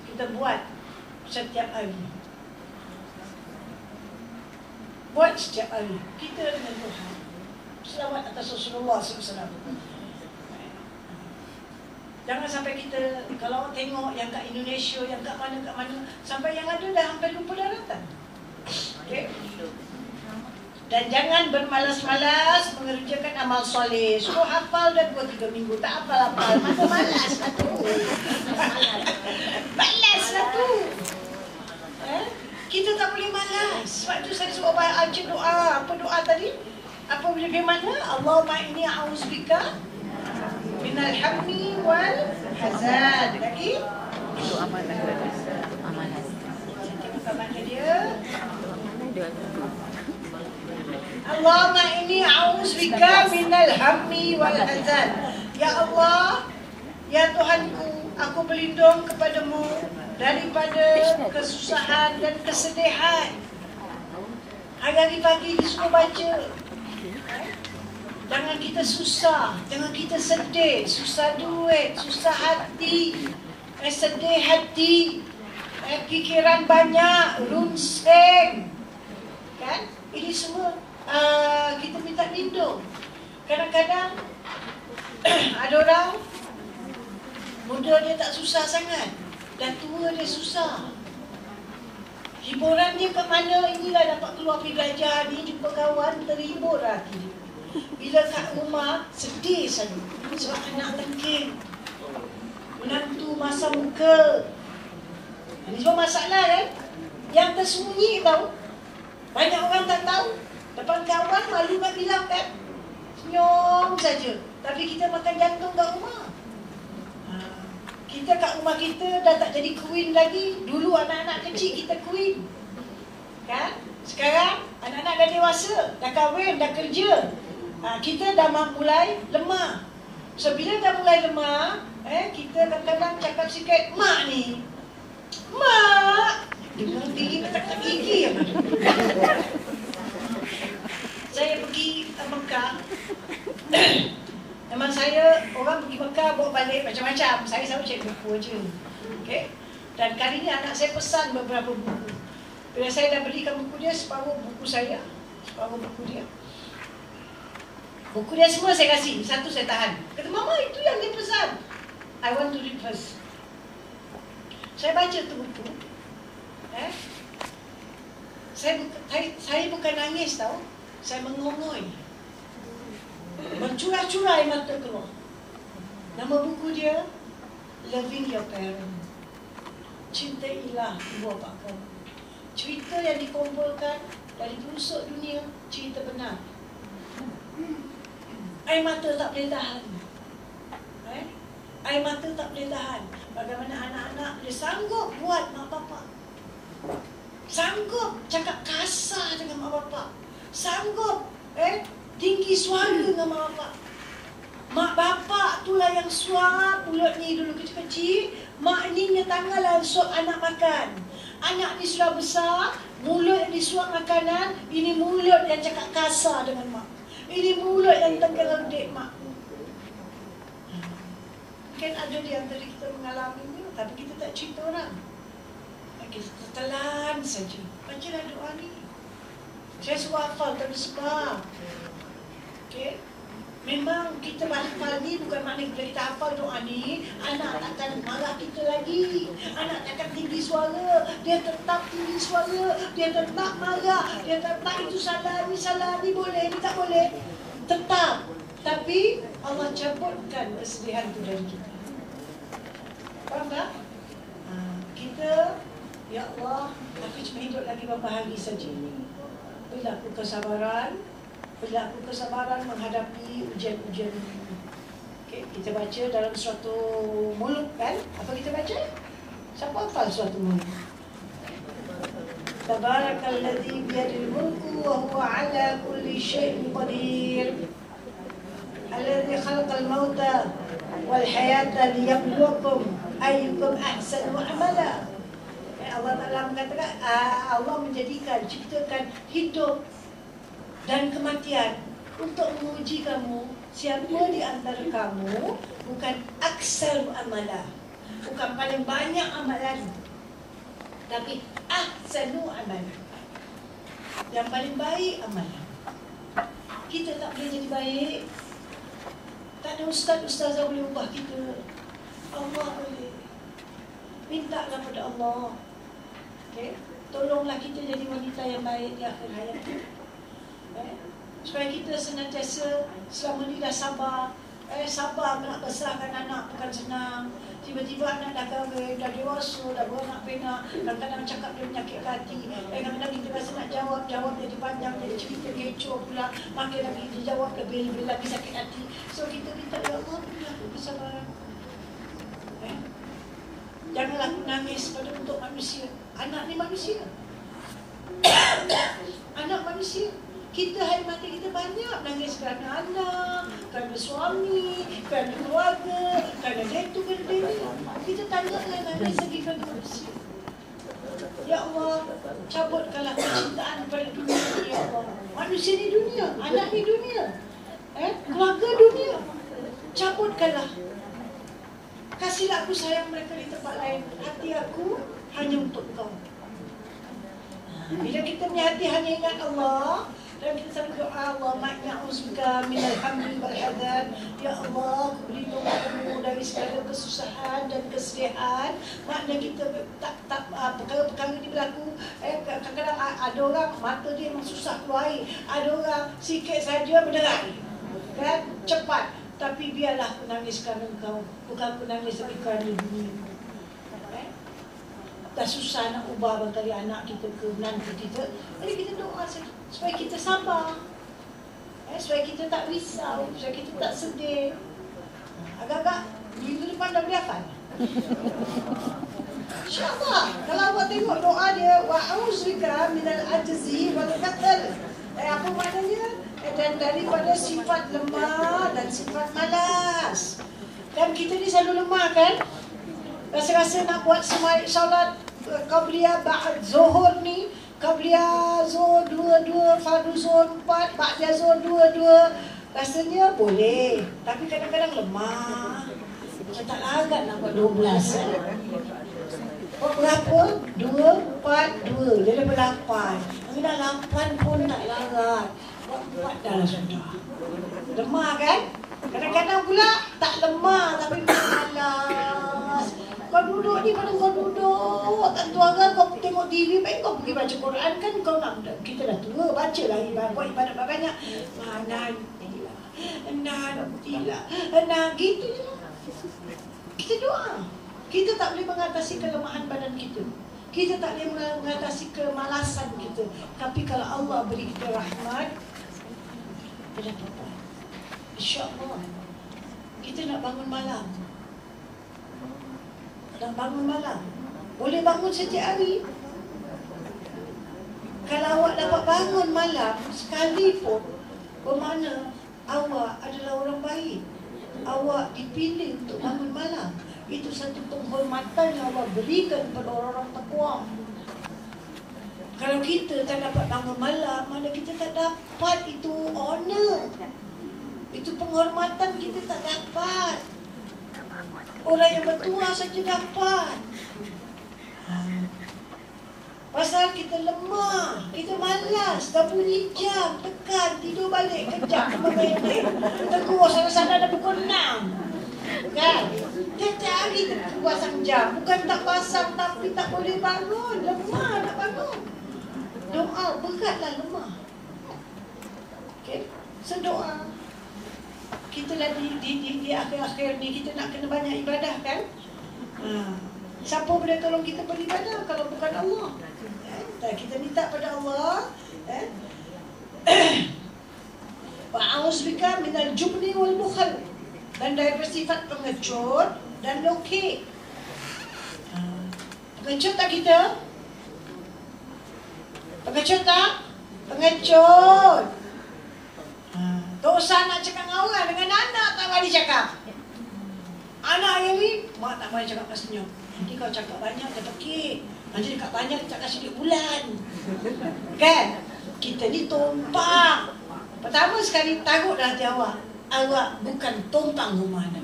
Kita buat setiap hari. Buat setiap hari. Kita dengan Tuhan. Selawat atas Rasulullah SAW. Jangan sampai kita, kalau tengok yang kat Indonesia, yang kat mana, sampai yang ada dah hampir lupa daratan. Okay? Dan jangan bermalas-malas mengerjakan amal soleh. Suruh hafal dah 2-3 minggu, tak hafal-hafal. Mana malas lah tu. Malas lah tu. Kita tak boleh malas. Sebab tu saya suruh baca doa. Apa doa tadi? Apa boleh mana? Allahumma inni a'udzubika minal hammi wal hazan. Lagi? Itu amanah amanah. Amanah dia. Allahumma inni a'udzubika minal hammi wal hazan. Ya Allah, ya Tuhanku, aku berlindung kepadamu daripada kesusahan dan kesedihan. Hari pagi disuruh baca. Jangan kita susah, jangan kita sedih, susah duit, susah hati, sedih hati, fikiran banyak, runsing, kan? Ini semua kita minta hidup. Kadang-kadang ada orang muda dia tak susah sangat, dah tua dia susah. Hiburan dia kat mana? Inilah dapat keluar pergi belajar ni, jumpa kawan, terhibur hati. Bila kat rumah, sedih saja. Sebab anak tengking, menantu masam muka. Ini semua masalah kan? Yang tersembunyi tahu. Banyak orang tak tahu. Depan kawan malu nak bilang kan? Senyum saja. Tapi kita makan jantung kat rumah. Kita kat rumah kita dah tak jadi queen lagi. Dulu anak-anak kecil kita queen. Kan? Sekarang anak-anak dah dewasa, dah kahwin, dah kerja. Kita dah mulai lemah. So bila dah mulai lemah, kita kadang-kadang cakap sikit, mak ni. Mak! Dengar gigi tak gigi. Saya pergi ke Mekah. Memang saya, orang pergi Mekah bawa balik macam-macam. Saya selalu cek buku aja. Okay? Dan kali ni anak saya pesan beberapa buku. Bila saya dah belikan buku dia, separuh buku saya, separuh buku dia. Buku dia semua saya kasih, satu saya tahan. Kata, Mama itu yang dia pesan. I want to read first. Saya baca tu buku. Saya bukan nangis tau. Saya mengongoi. Bercurah-curah air mata keluar. Nama buku dia Loving Your Parents. Cintailah ibu bapa kamu. Cerita yang dikumpulkan dari pelosok dunia, cerita benar. Air mata tak boleh tahan. Air mata tak boleh tahan. Bagaimana anak-anak dia sanggup buat mak bapak. Sanggup cakap kasar dengan mak bapak. Sanggup tinggi suara dengan mak bapak. Mak bapak itulah yang suap mulut ni dulu kecil-kecil. Mak ni punya tangan lah suap anak makan. Anak ni sudah besar, mulut yang disuap makanan. Ini mulut yang cakap kasar dengan mak. Ini mulut yang tenggelam dek mak. Mungkin ada di antara kita mengalaminya, tapi kita tak cerita orang. Kita telan saja. Bacalah doa ni. Saya suruh hafal tapi sebab. Okay? Memang kita hafal ni bukan makna bila kita hafal doa ni, anak takkan marah kita lagi. Anak takkan tinggi suara. Dia tetap tinggi suara. Dia tetap marah. Dia tetap itu salah, ni boleh, ni tak boleh. Tetap. Tapi Allah cabutkan kesedihan itu dari kita. Faham tak? Kita, ya Allah, aku cuma hidup lagi beberapa hari saja. Berilah aku kesabaran. Berilah aku kesabaran menghadapi ujian-ujian ini. Okay, kita baca dalam suatu Mulk kan? Apa kita baca? Siapa hafal suatu Mulk? Tabarakalladzi biyadil mulku wa huwa ala kulli syai'in qadir. Alladzi khalaqal mauta wal hayata liyabluwakum ayyukum ahsanu amala. Allah Ta'ala mengatakan, Allah menjadikan, ciptakan hidup dan kematian untuk menguji kamu. Siapa di antara kamu bukan aksar amala, bukan paling banyak amalan, tapi ahsanu amala, yang paling baik amalan. Kita tak boleh jadi baik. Tak ada ustaz-ustazah boleh ubah kita. Allah boleh. Mintalah pada Allah. Okay? Tolonglah kita jadi wanita yang baik di akhir hayat kita. Supaya kita senantiasa selama ni dah sabar. Sabar nak besarkan anak bukan senang. Tiba-tiba anak dah kahwin, dah dewasa, dah beranak pinak. Kadang-kadang cakap dia menyakit hati. Kadang-kadang kita rasa nak jawab jadi panjang, jadi cerita kecoh pula. Makin lagi dia jawab lebih lagi sakit hati. So kita minta, ya Allah, beri aku kesabaran. Janganlah menangis pada untuk manusia. Anak ni manusia. Anak manusia. Kita hari mati kita banyak nangis kerana anak, kerana suami, kerana keluarga, kerana dia tu, kerana dia ni. Kita tanyalah nangis lagi kerana manusia. Ya Allah, cabutkanlah kecintaan pada dunia ni, ya Allah. Manusia ni dunia, anak ni dunia, keluarga dunia. Cabutkanlah. Kasihlah aku sayang mereka di tempat lain. Hati aku hanya untuk kau. Bila kita punya hati hanya ingat Allah, dan kita selalu doa, Allah ma'na'uzbika bika minal hamli wal hadan. Ya Allah, aku berlindung padamu dari segala kesusahan dan kesedihan. Makna kita tak perkara-perkara ni berlaku. Kadang-kadang ada orang mata dia memang susah keluar air. Ada orang sikit saja berderai. Kan? Cepat. Tapi biarlah aku nangis kerana engkau. Bukan aku nangis tapi kerana dunia. Dah susah nak ubah barangkali anak kita ke menantu kita. Jadi kita doa supaya kita sabar. Supaya kita tak risau, supaya kita tak sedih. Agak-agak minggu depan dah boleh hafal. InsyaAllah. Kalau awak tengok doa dia, wa'auzubika minal ajzi wal kasal. Apa maknanya? Dan daripada sifat lemah dan sifat malas. Dan kita ni selalu lemah kan? Rasa-rasa nak buat solat qabliyah ba'd zuhur ni, qabliyah zuhur 2-2, fardu zuhur 4, ba'da zuhur 2-2. Rasanya boleh, tapi kadang-kadang lemah. Macam tak larat nak buat 12. Buat berapa? 2, 4, 2. Dia dah 8. Yang dah 8 pun tak larat. Buat 4 dah lah sudah. Lemah kan? Kadang-kadang pula tak lemah tapi malas. Kau duduk ni, pada kau duduk tak tuara, kau tengok TV, baik kau pergi baca Quran kan. Kau nak, kita dah tua, baca lah buat ibadat banyak. Nantilah, gitu je. Kita doa. Kita tak boleh mengatasi kelemahan badan kita. Kita tak boleh mengatasi kemalasan kita. Tapi kalau Allah beri kita rahmat, kita dapat. InsyaAllah. Kita nak bangun malam. Nak bangun malam. Boleh bangun setiap hari. Kalau awak dapat bangun malam sekalipun, bermakna awak adalah orang baik. Awak dipilih untuk bangun malam. Itu satu penghormatan yang Allah berikan kepada orang-orang takwa. Kalau kita tak dapat bangun malam, mana kita tak dapat itu honor. Itu penghormatan kita tak dapat. Orang yang bertuah saja dapat. Pasal kita lemah, kita malas, dah bunyi jam, tekan, tidur balik, kejap, kembali. Tegur sana-sana dah pukul 6. Kan? Tiap-tiap hari kita pasang jam. Bukan tak pasang tapi tak boleh bangun. Lemah nak bangun. Doa beratlah lemah. Okay? Sedoa. Kita lah di akhir-akhir ni kita nak kena banyak ibadah kan? Siapa boleh tolong kita beribadah kalau bukan Allah? Kita minta pada Allah. Wa'auzubika minal jubni wal bukhal. Dan daripada sifat pengecut dan lokek. Pengecut tak kita? Pengecut tak? Pengecut. Tak usah nak cakap dengan orang, dengan anak tak bagi cakap. Anak yang ni, mak tak bagi cakap pasal senyum. Nanti kau cakap banyak, dia pekik. Nanti dekat banyak, dia tak kasih duit bulan. Kan? Kita ni tumpang. Pertama sekali, taruh dalam hati awak. Awak bukan tumpang rumah anak.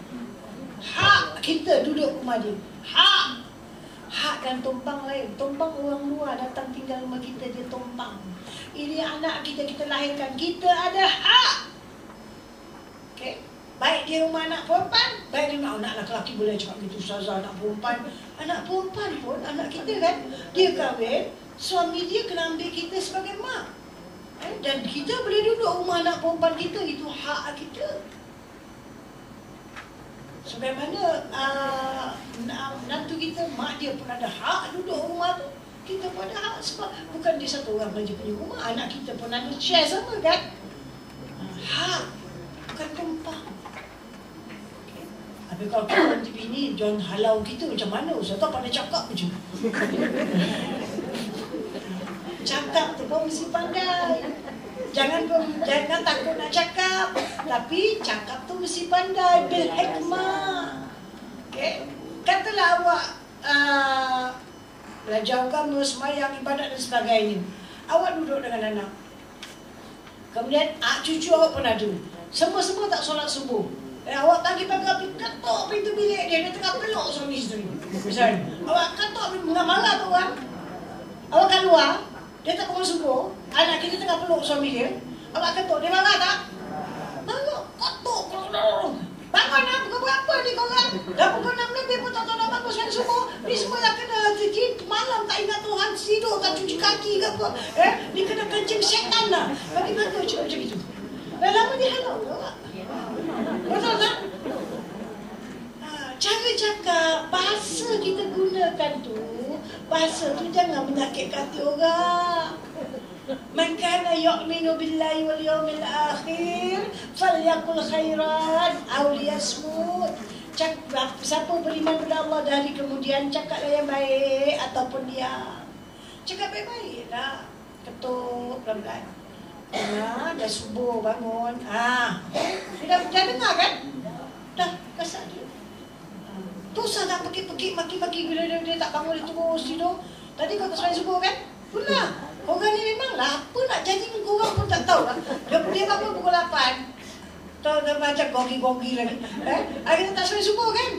Hak kita duduk rumah dia. Hak. Hak dan tumpang lain. Tumpang orang luar datang tinggal rumah kita, dia tumpang. Ini anak kita lahirkan. Kita ada hak. Okay. Baik dia rumah anak perempuan, baik dia rumah anak lelaki boleh cakap gitu, ustazah anak perempuan. Anak perempuan pun, anak kita kan, dia kahwin, suami dia kena ambil kita sebagai mak. Dan kita boleh duduk rumah anak perempuan kita, itu hak kita. Sebagaimana menantu kita, mak dia pun ada hak duduk rumah tu. Kita pun ada hak sebab bukan dia satu orang saja punya rumah, anak kita pun ada share sama kan. Hak, bukan tumpang. Okay. Tapi kalau kita nanti bini, jangan halau kita macam mana, Ustaz tak pandai cakap je. Cakap tu pun mesti pandai. Jangan takut nak cakap, tapi cakap tu mesti pandai, bil hikmah. Okay. Katalah awak belajar agama, semayang, ibadat dan sebagainya. Awak duduk dengan anak. Kemudian cucu awak pun ada. Semua tak solat subuh. Awak pagi-pagi ketuk pintu bilik dia tengah peluk suami isteri. Misalnya, awak ketuk mengamallah tu orang. Awak keluar, dia tak bangun subuh, anak kita tengah peluk suami dia. Awak ketuk, dia marah tak? apa. Dia kena kencing syaitan lah. Bagaimana cakap macam itu? Dah lama dia halau tak? Betul tak? Cara cakap, bahasa kita gunakan tu, bahasa tu jangan menyakitkan hati orang. Man kana yu'minu billahi wal yawmil akhir falyaqul khairan aw liyasmut. Siapa beriman kepada Allah dari kemudian cakaplah yang baik ataupun diam. Cakap baik-baik lah. Ketuk pelan-pelan. Dah subuh bangun. Dia dah dengar kan? Dah kasar dia. Susah nak pergi maki-maki bila dia tak bangun, dia terus tidur. Tadi kau tak sembahyang subuh kan? Pula. Orang ni memang lah, apa nak jadi korang pun tak tahu lah. Dia bangun pukul 8. Tahu dia macam gogi-gogi lagi. Akhirnya tak sembahyang subuh kan?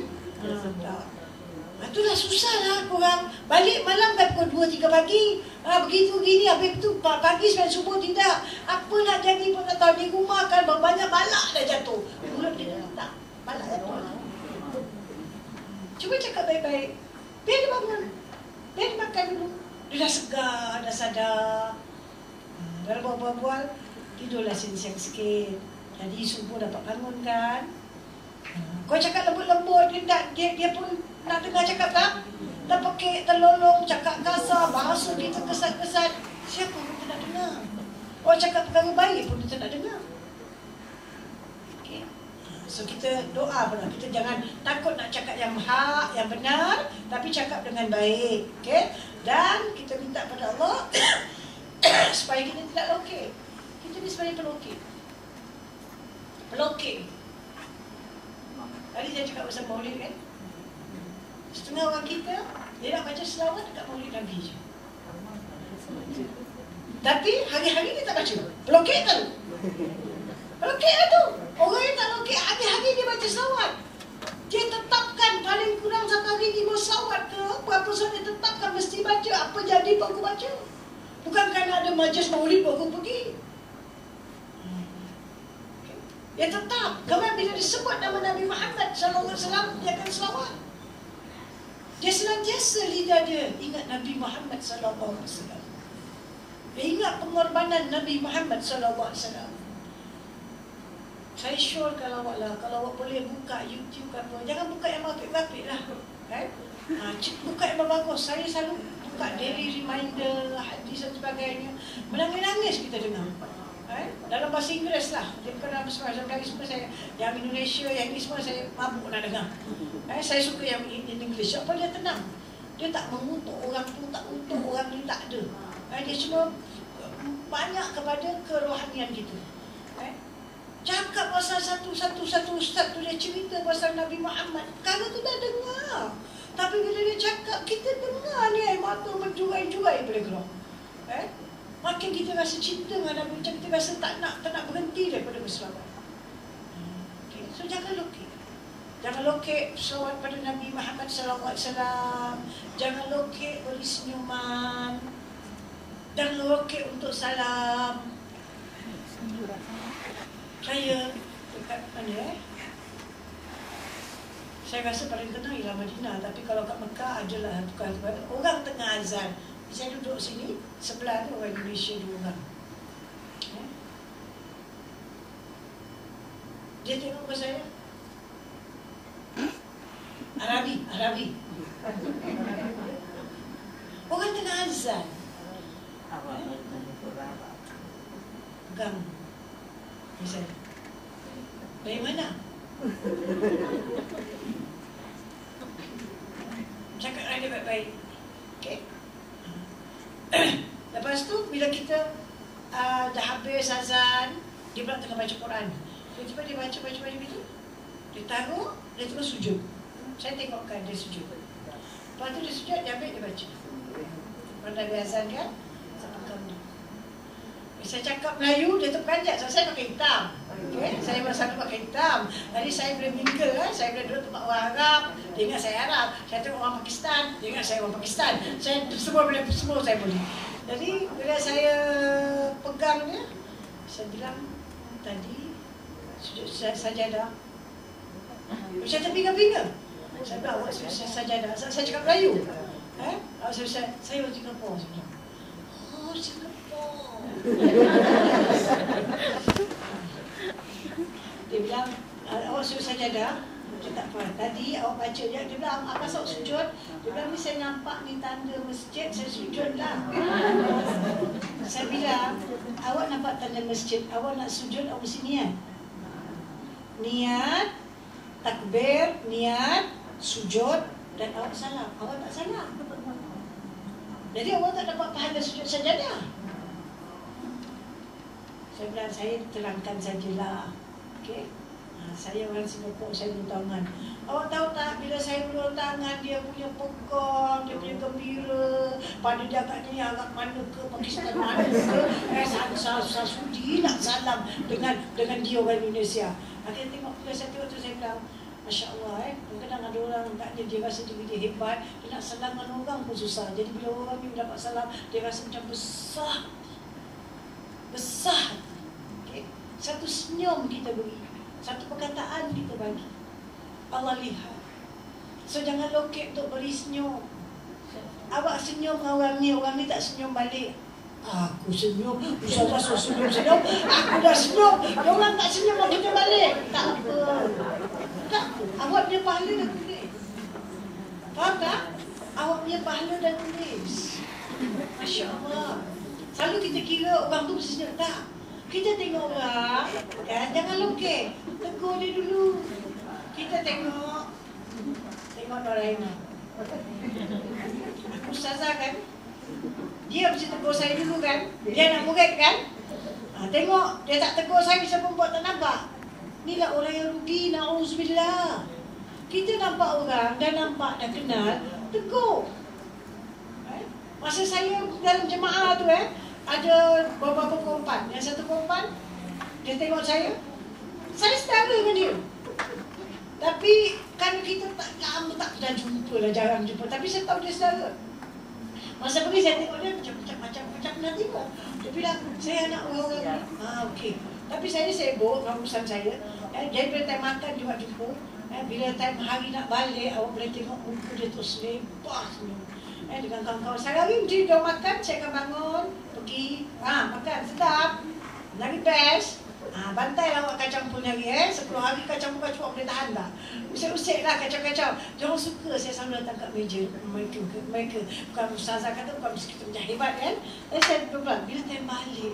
Itulah susah lah korang. Balik malam kan pukul 2-3 pagi. Begitu gini, habis tu pagi sembahyang subuh tidak. Apa nak jadi pun tak tahu. Di rumah kan banyak balak dah jatuh. Mulut dia tak. Balak jatuh lah. Cuba cakap baik-baik. Biar dia bangun. Biar dia makan dulu. Dia dah segar, dah sadar. Dalam bual-bual, tidurlah siang-siang sikit. Jadi subuh dapat bangun kan. Kau cakap lembut-lembut, dia pun nak dengar cakap tak? Dah pakai terlolong, cakap kasar, bahasa kita kesat-kesat. Siapa pun tak nak dengar. Orang cakap perkara baik pun dia tak nak dengar. So kita doa pula, kita jangan takut nak cakap yang hak, yang benar, tapi cakap dengan baik, okay? Dan kita minta pada Allah supaya kita tidak lokek. Kita ni sebenarnya pelokek. Pelokek. Tadi saya cakap pasal maulid kan? Setengah orang kita, dia nak baca selawat dekat maulid Nabi je. Tapi hari-hari dia tak baca. Pelokek tu. Pelokek lah tu. Orang yang tak lokek, hari-hari dia baca selawat. Dia tetapkan paling kurang satu hari 5 selawat ke berapa saat dia tetapkan mesti baca. Apa jadi pun aku baca. Bukan kerana ada majlis maulid pun aku pergi. Dia tetap. Kemudian bila disebut nama Nabi Muhammad SAW, dia akan selawat. Dia senantiasa lidah dia ingat Nabi Muhammad SAW. Dia ingat pengorbanan Nabi Muhammad SAW. Saya sure kalau awak lah, kalau awak boleh buka YouTube ke apa, jangan buka yang grafik lah. Buka yang bagus. Saya selalu buka daily reminder, hadis dan sebagainya. Menangis-nangis kita dengar. Dalam bahasa Inggeris lah. Dia bukan dalam bahasa Inggeris semua saya, yang Indonesia, yang ini semua saya mabuk nak dengar. Saya suka yang English. Apa dia tenang. Dia tak mengutuk orang tu, tak utuk orang ni, tak ada. Dia cuma banyak kepada kerohanian kita. Cakap pasal satu ustaz tu, dia cerita pasal Nabi Muhammad. Kalau tu dah dengar. Tapi bila dia cakap, kita dengar ni air mata menjurai-jurai boleh keluar. Makin kita rasa cinta dengan Nabi, macam kita rasa tak nak berhenti daripada berselawat. So jangan lokek. Jangan lokek selawat pada Nabi Muhammad SAW. Jangan lokek beri senyuman. Jangan lokek untuk salam. Saya dekat mana saya rasa paling kenal ialah Madinah. Tapi kalau kat Mekah adalah bukan orang tengah azan. Saya duduk sini, sebelah tu orang Indonesia 2 orang. Dia tengok ke saya. Arabi. Orang tengah azan. Pegang. Misalnya, dari mana? Cakap dengan dia baik-baik. Okay? Lepas tu, bila kita dah habis azan, dia pula tengah baca Quran. Tiba-tiba dia baca gitu. Dia taruh, dia terus sujud. Saya tengokkan dia sujud. Lepas tu dia sujud, dia ambil, dia baca. Pada dia azan kan, saya pegang dia. Saya cakap Melayu, dia terperanjat. So, saya pakai hitam. Okay? Saya selalu pakai hitam. Jadi saya boleh mingle. Saya boleh duduk tempat orang Arab. Dia ingat saya Arab. Saya tengok orang Pakistan. Dia ingat saya orang Pakistan. Saya semua saya boleh. Jadi bila saya pegang dia, saya bilang tadi sajadah. Saya terbingung-bingung. Saya bilang awak sajadah. Saya cakap Melayu. Saya orang Singapura. Saya bilang, Oh, Singapore. Dia bilang, awak suruh sajadah. Dia tak apa. Tadi awak baca je. Dia bilang, apa sok sujud? Dia bilang, ni saya nampak ni tanda masjid, saya sujud lah. Saya bilang, awak nampak tanda masjid, awak nak sujud, awak mesti niat. Niat, takbir, niat, sujud, dan awak salam. Awak tak salam. Jadi awak tak dapat pahala sujud sajadah. Saya bilang, saya terangkan sajalah. Okey. Saya orang Singapura, saya ulur tangan. Awak tahu tak, bila saya ulur tangan, dia punya pegang, dia punya gembira. Pada dia agaknya agak mana ke, Pakistan mana ke. Sudi nak salam dengan dia orang Indonesia. Akhirnya tengok, bila saya tengok tu, saya bilang, Masya Allah, kadang-kadang ada orang agaknya dia rasa dia hebat, dia nak salam dengan orang pun susah. Jadi bila orang ni dapat salam, dia rasa macam besar. Besar. Okay. Satu senyum kita beri. Satu perkataan kita bagi. Allah lihat. So jangan lokek untuk beri senyum. Awak senyum dengan orang ni tak senyum balik. Aku senyum, Ustazah so senyum. Aku dah senyum, orang tak senyum aku kita balik. Tak apa. Tak apa. Awak punya pahala dah tulis. Faham tak? Awak punya pahala dah tulis. Masya Allah. Selalu kita kira orang tu mesti senyum. Tak. Kita tengok orang, kan, jangan lokek. Tegur dia dulu. Kita tengok Noraina. Aku Ustazah kan, dia mesti tegur saya dulu kan. Dia nak murid kan. Tengok, dia tak tegur saya, siapa buat tak nampak. Inilah orang yang rugi, na'udzubillah. Kita nampak orang, dah nampak, dah kenal, tegur. Masa saya dalam jemaah tu ada beberapa perempuan. Yang satu perempuan, dia tengok saya sedara dengan dia. Tapi kan kita tak lama tak dah jumpa lah, jarang jumpa. Tapi saya tahu dia sedara. Masa pergi saya tengok dia macam nanti kok. Dia bilang, saya anak orang-orang ni. Okey. Tapi saya sibuk dengan urusan saya. Daripada time makan juga jumpa. Bila time hari nak balik, awak boleh tengok muka dia terus lepas senyum. Dengan kawan-kawan. Sehari mesti dia makan, saya akan bangun, pergi, makan, sedap, lagi best. Bantai lah awak kacang pun hari 10 hari kacang pun awak boleh tahan tak? Usik-usik lah kacang-kacang. Jangan suka saya selalu datang kat meja mereka. Bukan Ustazah kata, bukan mesti kita macam hebat kan. Saya berbual, bila time balik,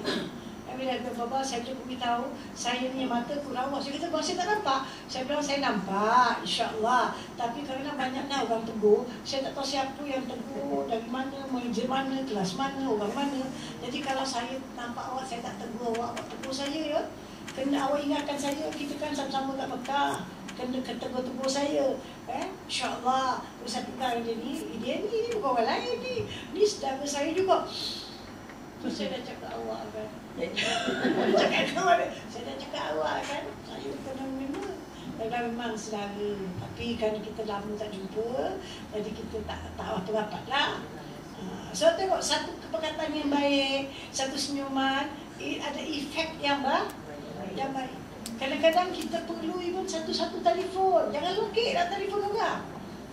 bila bapa saya beritahu saya ni mata kurang awak. Saya kata, saya tak nampak. Saya bilang, saya nampak, insya-Allah. Tapi kerana banyaknya orang tegur, saya tak tahu siapa yang tegur, dari mana, meja mana, kelas mana, orang mana. Jadi kalau saya nampak awak, saya tak tegur awak tegur saya ya. Kena awak ingatkan saya, kita kan sama-sama kat Mekah. Kena tegur-tegur saya. InsyaAllah. Saya pegang dia ni bukan orang lain ni. Ni saudara saya juga. Tu saya dah cakap awak kan. Saya dah cakap awak kan. Saya pernah memang saudara. Tapi kan kita lama tak jumpa. Jadi kita tak rapat lah. So tengok satu perkataan yang baik, satu senyuman, ada efek yang baik. Kadang-kadang kita perlu even satu-satu telefon. Jangan lokek lah telefon orang.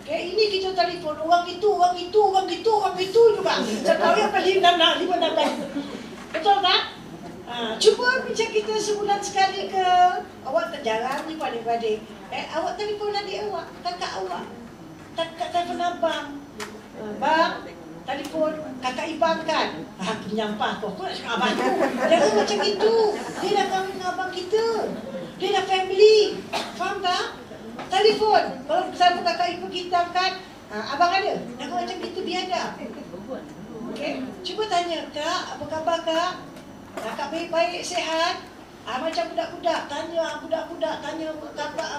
Okay, ini kita telefon orang itu juga. Saya tahu yang paling 5-6. Betul tak? Cuba macam kita sebulan sekali ke. Awak tak jarang ni paling-paling. Awak telefon adik awak, kakak awak. Kakak telefon abang. Bang, telefon kakak Ibang kan. Aku menyampah tu. Aku nak cakap abang tu. Jangan macam itu. Dia dah kahwin dengan abang kita. Dia dah family. Faham tak? Telefon. Kalau bersama kakak ibu kita kan, abang ada. Jangan macam itu, biadab. Okay? Cuba tanya, Kak, apa khabar Kak? Kakak baik-baik, sihat? Macam budak-budak, tanya budak-budak, tanya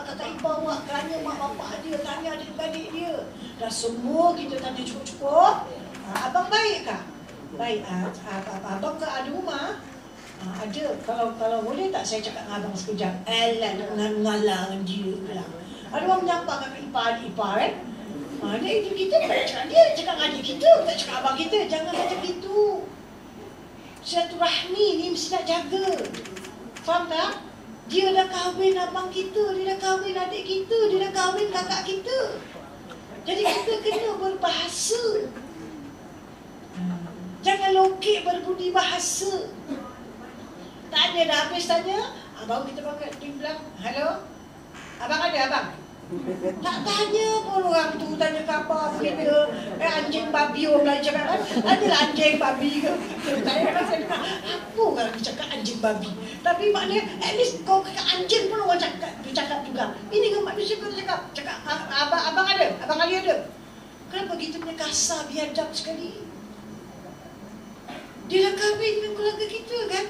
kakak ibu awak, tanya mak bapak dia, tanya adik-adik dia. Dah semua kita tanya cukup-cukup. Abang baik Kak? Baik. Abang ke ada rumah? Ada. Kalau boleh tak saya cakap dengan abang sekejap? Alah, nak ngalah dengan dia pula. Ada orang menyampah kakak ipar, adik-ipar dia itu kita tak cakap dia, cakap dengan adik kita, tak cakap abang kita. Jangan macam itu. Silaturahmi ni mesti nak jaga. Faham tak? Dia dah kahwin abang kita, dia dah kahwin adik kita, dia dah kahwin kakak kita. Jadi kita kena berbahasa. Jangan lokek berbudi bahasa. Tanya dah habis tanya, baru kita pakai dia bilang, "Hello? Abang ada abang?" Tak tanya pun orang tu, tanya khabar kita. Anjing babi orang Melayu cakap kan. Adalah anjing babi ke? Saya rasa apa orang cakap anjing babi. Tapi maknanya at least kau cakap anjing pun orang cakap, dia cakap juga. Ini kan manusia pun cakap abang ada, abang Ali ada. Kenapa kita punya kasar biadab sekali? Dia dah kahwin dengan keluarga kita kan?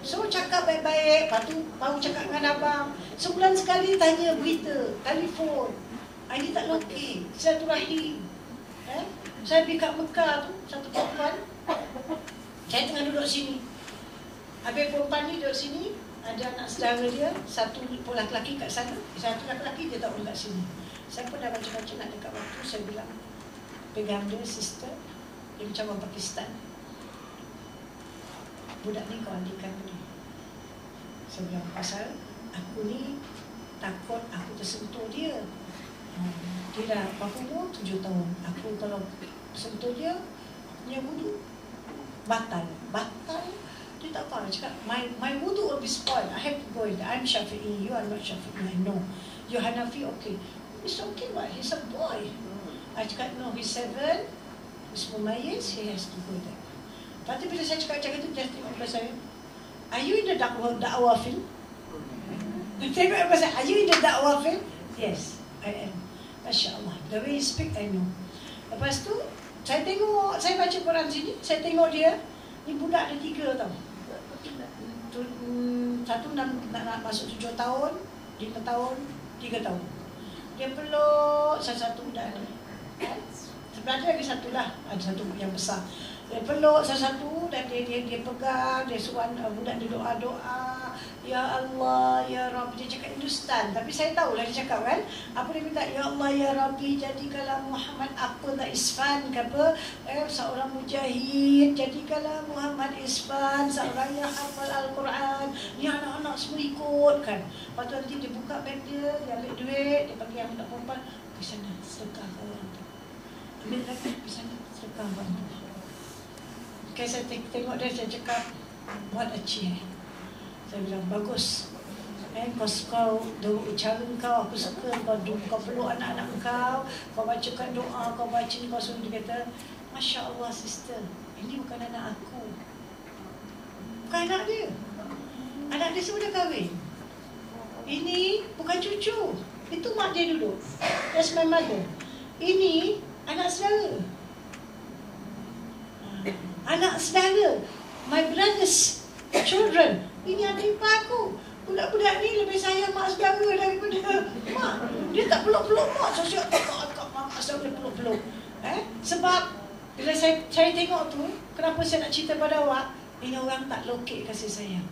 So cakap baik-baik, lepas tu baru cakap dengan abang. Sebulan sekali tanya berita, telefon. Ini tak lokek, silaturahim. Saya pergi kat Mekah tu, satu perempuan. Saya tengah duduk sini. Habis perempuan ni duduk sini, ada anak saudara dia, satu lelaki kat sana, satu lelaki dia tak boleh kat sini. Saya pun dah baca-baca nak dekat waktu, saya bilang, pegang dia, sister, dia macam orang Pakistan. Budak ni kau andikan ni. Saya bilang, pasal aku ni takut aku tersentuh dia. Dia dah berapa umur? 7 tahun. Aku kalau sentuh dia, punya wudu batal. Dia tak apa. Dia cakap, my wudu will be spoiled. I have to go in. I'm Syafi'i. You are not Syafi'i. I know. You Hanafi, okay. It's okay, but he's a boy. I cakap, no, he's 7. He's mumayyiz. He has to go there. Lepas tu bila saya cakap tu, dia tengok kepada saya. Are you in the dakwah field? Tengok kepada saya, are you in the dakwah field? Yes, I am. Masya Allah. The way you speak, I know. Lepas tu, saya tengok, saya baca Quran sini, saya tengok dia, ni budak ada 3 tau. Satu nak masuk 7 tahun, 5 tahun, 3 tahun. Dia peluk satu budak ni. Sebenarnya lagi satu lah, ada satu yang besar. Dia peluk satu-satu dan dia pegang, dia suruh budak dia doa-doa. Ya Allah, Ya Rabbi. Dia cakap Hindustan. Tapi saya tahulah dia cakap kan. Apa dia minta? Ya Allah, Ya Rabbi, jadikanlah Muhammad apa tak Isfan ke apa. Seorang mujahid. Jadikanlah Muhammad Isfan. Seorang yang hafal Al-Quran. Ni anak-anak semua ikut kan. Lepas tu nanti dia buka beg dia ambil duit. Dia panggil yang budak perempuan. Pergi sana, sedekah ke orang tu. Ambil lagi, pergi sana, sedekah ke orang tu. Okay, saya tengok dia, saya cakap, what a cheer. Saya bilang, bagus. Kau cara kau, aku suka kau peluk anak-anak kau bacakan doa, kau baca, kau suruh. Dia kata, Masya Allah sister, ini bukan anak aku. Bukan anak dia. Anak dia semua dah kahwin. Ini bukan cucu. Itu mak dia dulu. That's my mother. Ini anak saudara. Anak saudara, my brother's children. Ini adik ipar aku. Budak-budak ni lebih sayang mak saudara daripada mak. Dia tak peluk-peluk mak. Saya cakap mak saudara peluk-peluk. Sebab bila saya tengok tu, kenapa saya nak cerita pada awak, ini orang tak lokek kasih sayang.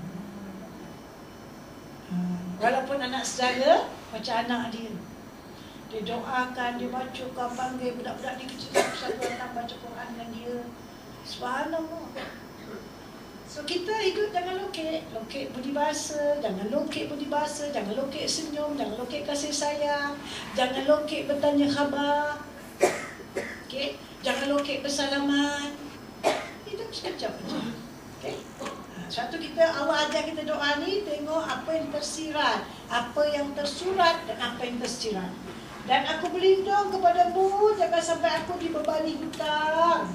Walaupun anak saudara, macam anak dia. Dia doakan, dia bacakan, panggil budak-budak ni kecil satu datang baca Quran dengan dia. Subhanallah. So kita hidup jangan lokek budi bahasa, jangan lokek budi bahasa, jangan lokek senyum, jangan lokek kasih sayang, jangan lokek bertanya khabar. Okey, jangan lokek bersalaman. Hidup sekejap aja. Okey. Suatu kita Allah ajar kita doa ni, tengok apa yang tersirat, apa yang tersurat dan apa yang tersirat. Dan aku berlindung kepadamu jangan sampai aku dibebani hutang.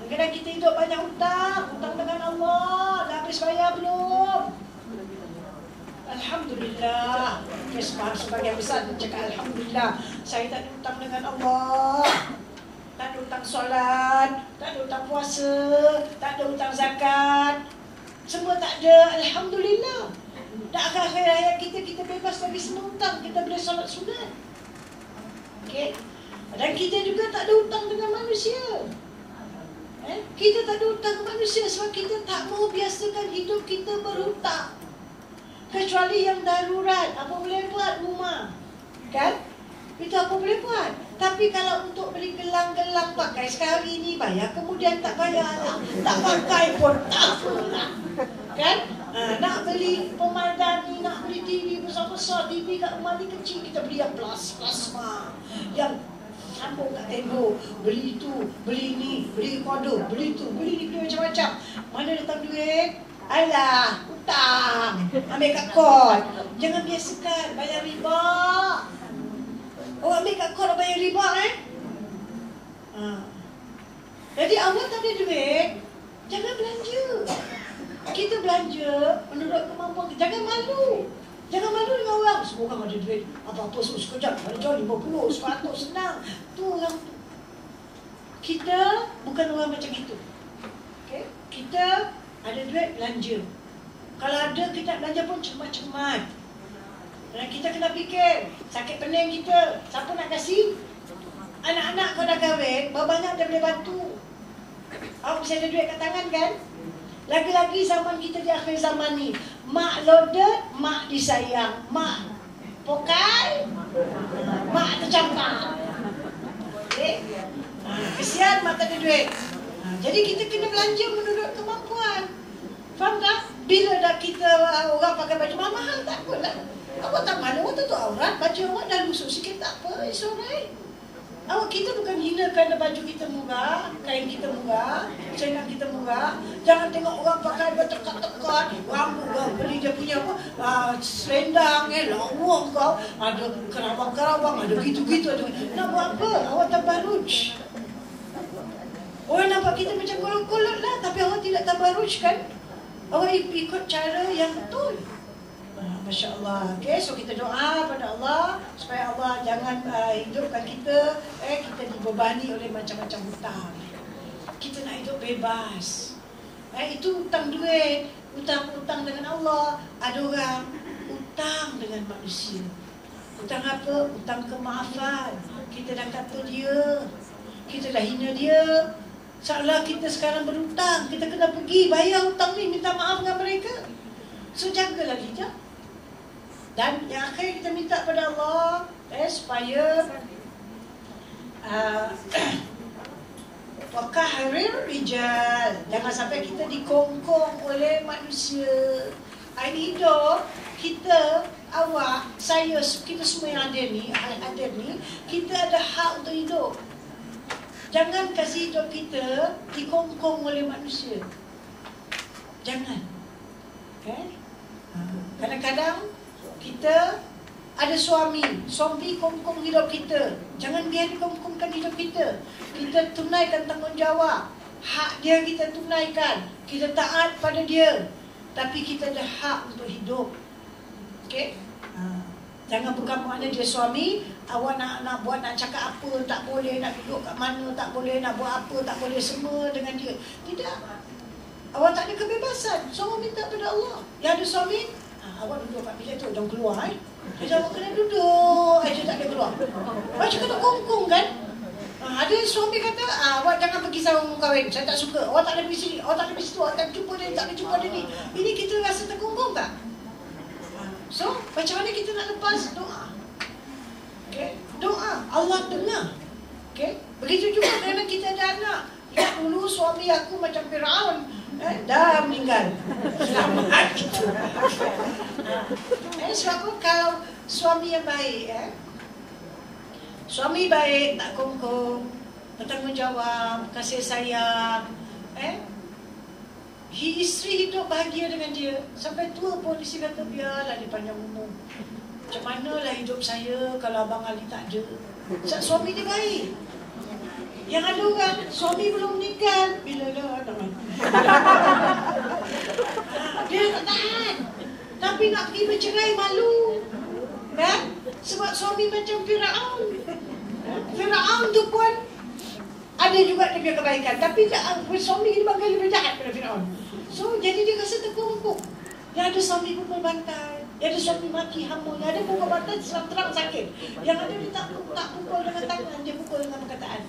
Kadang-kadang kita hidup banyak hutang dengan Allah. Dah habis bayar belum? Alhamdulillah. Sebagian besar dia cakap Alhamdulillah. Saya tak ada hutang dengan Allah. Tak ada hutang solat, tak ada hutang puasa, tak ada hutang zakat. Semua tak ada. Alhamdulillah. Dan akhir-akhir hayat kita bebas dari semua hutang. Kita boleh solat sunat. Okay? Dan kita juga tak ada hutang dengan manusia. Kita tak ada hutang ke manusia sebab kita tak mau biasakan hidup kita berhutang. Kecuali yang darurat, apa boleh buat rumah, kan? Itu apa boleh buat. Tapi kalau untuk beli gelang-gelang pakai sekarang ini bayar, kemudian tak bayar lah, tak pakai pun tak apalah, kan? Nak beli pemandani, nak beli TV besar-besar, TV kat rumah ni kecil, kita beli yang plasma, yang sambung kat tembok. Beli itu, beli ni, beli kode, beli itu, beli ni, beli macam-macam. Mana datang duit? Alah, hutang. Ambil kat kod. Jangan biasakan bayar riba. Oh, ambil kat kod bayar riba Jadi awak tak ada duit, jangan belanja. Kita belanja menurut kemampuan kita. Jangan malu. Jangan malu dengan orang. Semua orang ada duit. Apa-apa sekejap. Ada jual 50, 100, senang. Tu orang tu. Kita bukan orang macam itu. Okay? Kita ada duit, belanja. Kalau ada, kita belanja pun cemat-cemat. Dan kita kena fikir, sakit pening kita, siapa nak kasih? Anak-anak kau dah kahwin, berapa banyak dia boleh bantu? Awak mesti ada duit kat tangan kan? Lagi-lagi zaman kita di akhir zaman ni, mak loaded, mak disayang. Mak pokai, mak tercampak. Okay? Kesian mak tak ada duit. Jadi kita kena belanja menurut kemampuan. Faham tak? Bila dah kita orang pakai baju mahal, tak apalah. Awak tak malu, awak tutup aurat, baju awak dah lusuh sikit, tak apa, it's alright. Awak kita bukan hina kerana baju kita murah, kain kita murah, celana kita murah. Jangan tengok orang pakai bertekat-tekat, rambut kau beli dia punya apa, selendang, lawa kau, ada kerawang-kerawang, ada gitu-gitu. Nak buat apa? Awak tabaruj. Orang nampak kita macam kolot-kolot lah, tapi awak tidak tabaruj kan? Awak ikut cara yang betul. Masya Allah. Okay, so kita doa pada Allah supaya Allah jangan hidupkan kita kita dibebani oleh macam-macam hutang. Kita nak hidup bebas. Itu hutang duit, hutang dengan Allah. Ada orang hutang dengan manusia. Hutang apa? Hutang kemaafan. Kita dah kata dia, kita dah hina dia. Seolah kita sekarang berhutang, kita kena pergi bayar hutang ni, minta maaf dengan mereka. So jagalah lidah. Dan yang akhir kita minta pada Allah supaya waqahrir rijal, jangan sampai kita dikongkong oleh manusia. Ini hidup kita, awak, saya, kita semua yang ada ni, kita ada hak untuk hidup. Jangan kasih hidup kita dikongkong oleh manusia. Jangan. Okay? Kadang-kadang kita ada suami kongkong hidup kita. Jangan biar dikongkongkan hidup kita. Kita tunaikan tanggungjawab. Hak dia kita tunaikan. Kita taat pada dia. Tapi kita ada hak untuk hidup. Okay? Jangan bukan makna dia suami, awak nak buat, nak cakap apa, tak boleh, nak duduk kat mana, tak boleh, nak buat apa, tak boleh, semua dengan dia. Tidak. Awak tak ada kebebasan. So, awak minta pada Allah. Yang ada suami, awak duduk kat bilik tu, jangan keluar. Jadi awak kena duduk aja, tak ada keluar. Macam kena kongkong kan? Ada suami kata, awak jangan pergi sama orang kahwin, saya tak suka. Awak tak ada pergi sini, awak tak ada pergi situ, awak tak jumpa dia, tak ada jumpa dia ni. Ini kita rasa terkongkong tak? So, macam mana kita nak lepas? Doa. Okay? Doa, Allah dengar. Okay? Begitu juga kerana kita ada anak. Lihat dulu suami aku macam Firaun. Dah meninggal. Selamat. Sebab kalau suami yang baik, suami baik, tak kongkong, bertanggungjawab, kasih sayang, isteri hidup bahagia dengan dia. Sampai tua pun isteri kata, biarlah dia panjang umur. Macam manalah hidup saya kalau Abang Ali tak ada. Sebab suami dia baik. Yang ada orang, suami belum meninggal, bila lah anak. Dia tak tahan. Tapi nak pergi bercerai malu. Kan? Sebab suami macam Firaun. Firaun tu pun ada juga dia punya kebaikan. Tapi suami dia bangga lebih jahat daripada Firaun. So, jadi dia rasa terkongkong. Yang ada suami pukul bantai, yang ada suami maki hamba, yang ada pukul bantai terang sakit. Yang ada dia tak pukul dengan tangan, dia pukul dengan perkataan.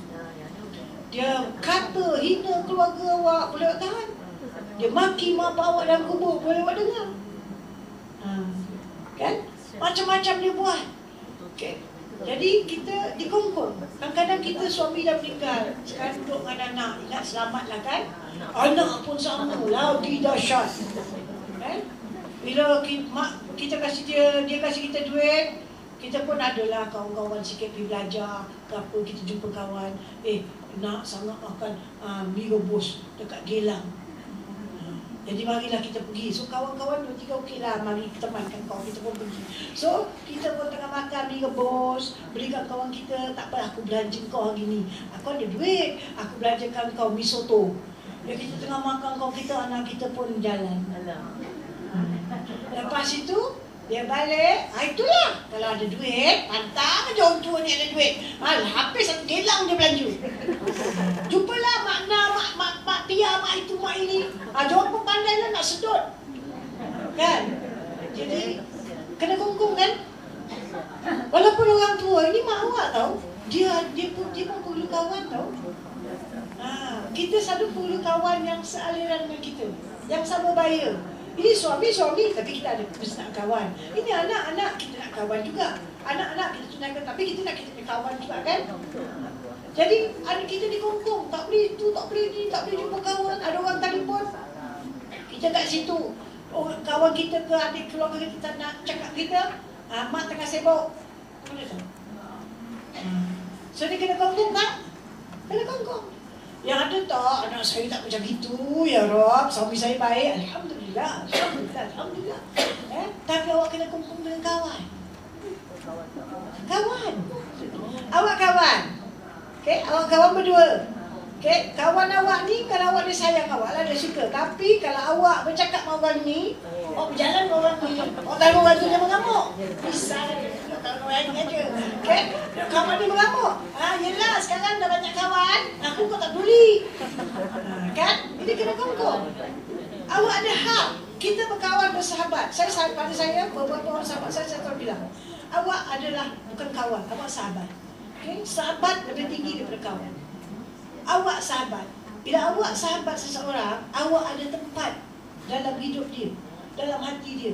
Dia kata hina keluarga awak, boleh awak tahan. Dia maki mak bapak awak dalam kubur, boleh awak dengar. Kan? Macam-macam dia buat. Okay. Jadi kita dikongkong. Kadang-kadang kita suami dah meninggal, sekarang duduk dengan anak, ingat selamatlah kan. Anak pun sama, lagi dahsyat. Kan? Bila kita kasih dia kasih kita duit, Kita pun adalah kawan-kawan sikit pergi belajar ke apa, kita jumpa kawan, nak sangat makan mi rebus dekat Gelang. Jadi marilah kita pergi. So kawan-kawan 2-3 okeylah, mari temankan kawan kita pun pergi. So kita pun tengah makan mi rebus, berikan kawan kita, tak apa aku belanja kau hari ni. Aku ada duit, aku belanjakan kau mi soto. Ya kita tengah makan kawan kita, anak kita pun jalan. Lepas itu dia balik, itulah kalau ada duit, pantang aja orang tua ni ada duit. Habis satu Gelang dia belanja. Jumpalah mak Pia, mak itu, mak ini. Diorang pun pandai lah nak sedut. Kan? Jadi kena kongkong kan? Walaupun orang tua ini mak awak tahu, dia pun perlu kawan tahu. Kita selalu perlu kawan yang sealiran dengan kita, yang sama bahaya. Ini suami, tapi kita ada mesti nak kawan. Ini anak-anak, kita nak kawan juga. Anak-anak kita tunaikan, tapi kita nak kita kawan juga kan. Jadi anak kita dikongkong, tak boleh itu, tak boleh ni, tak boleh jumpa kawan. Ada orang telefon, kita kat situ. Kawan kita ke adik keluarga kita nak cakap kita, mak tengah sibuk. Mana tahu? So dia kena kongkong tak? Kena kongkong. Yang ada tak, anak saya tak macam itu, ya Rob, suami saya baik, Alhamdulillah. Tapi awak kena kumpul dengan kawan. Kawan. Awak kawan. Okay, awak kawan berdua. Okay, kawan awak ni, kalau awak dia sayang awak lah, dia suka. Tapi kalau awak bercakap dengan orang ni, awak berjalan dengan orang ni, awak tahu orang tu dia mengamuk. Bisa kalau orang ni aja. Okay, kawan ni mengamuk. Yelah, sekarang dah banyak kawan, aku kau tak peduli. Kan? Ini kena kongkong. Awak ada hak. Kita berkawan, bersahabat. Pada saya, beberapa orang sahabat saya selalu bilang, awak adalah bukan kawan, awak sahabat. Okay? Sahabat lebih tinggi daripada kawan. Awak sahabat. Bila awak sahabat seseorang, awak ada tempat dalam hidup dia, dalam hati dia.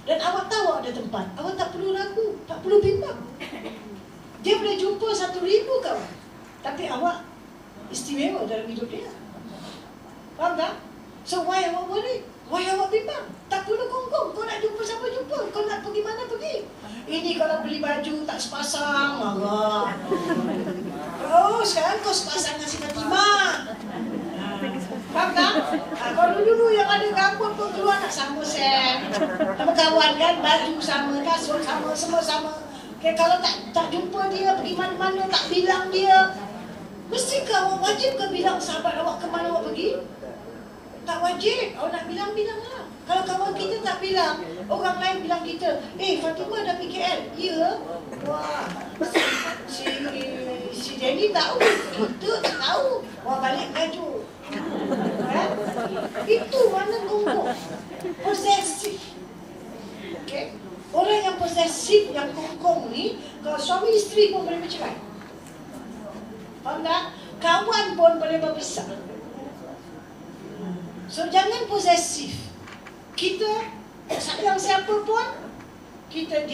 Dan awak tahu awak ada tempat. Awak tak perlu ragu, tak perlu bimbang. Dia boleh jumpa 1,000 kawan, tapi awak istimewa dalam hidup dia. Faham tak? So why awak worry? Why awak bimbang? Tak perlu kongkong. Kau nak jumpa siapa jumpa. Kau nak pergi mana pergi. Ini kalau beli baju tak sepasang, marah. Oh, sekarang kau sepasang dengan si Fatimah. Faham tak? Kalau dulu yang ada rambut pun keluar nak sama set. Sama kawan kan, baju sama, kasut sama, semua sama. Okay, kalau tak jumpa dia, pergi mana-mana, tak bilang dia, mesti ke awak wajib ke bilang sahabat awak ke mana awak pergi? Tak wajib. Awak nak bilang lah. Kalau kawan kita tak bilang, orang lain bilang kita, Fatimah dah pergi KL. Ya? Wah, si Jenny tahu, kita tak tahu. Wah, balik baju. Itu mana kongkong. Possessive. Okay? Orang yang posesif, yang kongkong ni, kalau suami isteri pun boleh bercerai. Faham tak? Kawan pun boleh berpisah. So jangan posesif. Kita sayang siapa pun, kita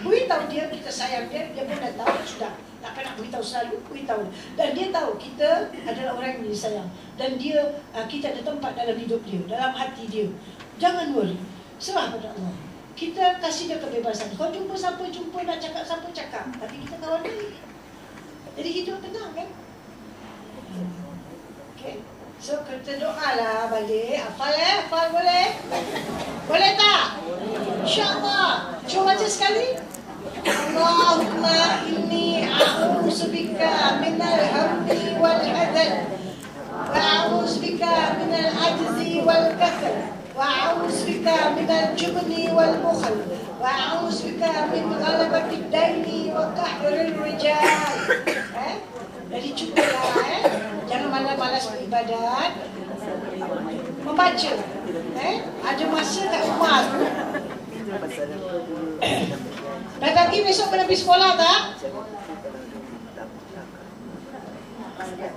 beritahu dia, kita sayang dia, dia pun dah tahu sudah. Tak nak beritahu selalu, beritahu. Dan dia tahu kita adalah orang yang disayang. Dan dia, kita ada tempat dalam hidup dia, dalam hati dia. Jangan worry. Serah pada Allah. Kita kasih dia kebebasan. Kau jumpa siapa, jumpa, nak cakap siapa, cakap. Tapi kita kawan baik. Jadi hidup tenang kan? Okay. So kita doalah balik. Hafal boleh? Boleh tak? InsyaAllah. Cuba baca sekali. Allahumma inni a'udzubika minal hamdi wal hadal, wa a'udzubika minal ajzi wal kasal, wa a'udzubika minal jubni wal bukhl, wa a'udzubika min ghalabati daini wa qahril rijal. Jadi cukup jangan malas-malas beribadat, membaca. Ada masa kat rumah tu. Dah pagi besok kena pergi sekolah tak?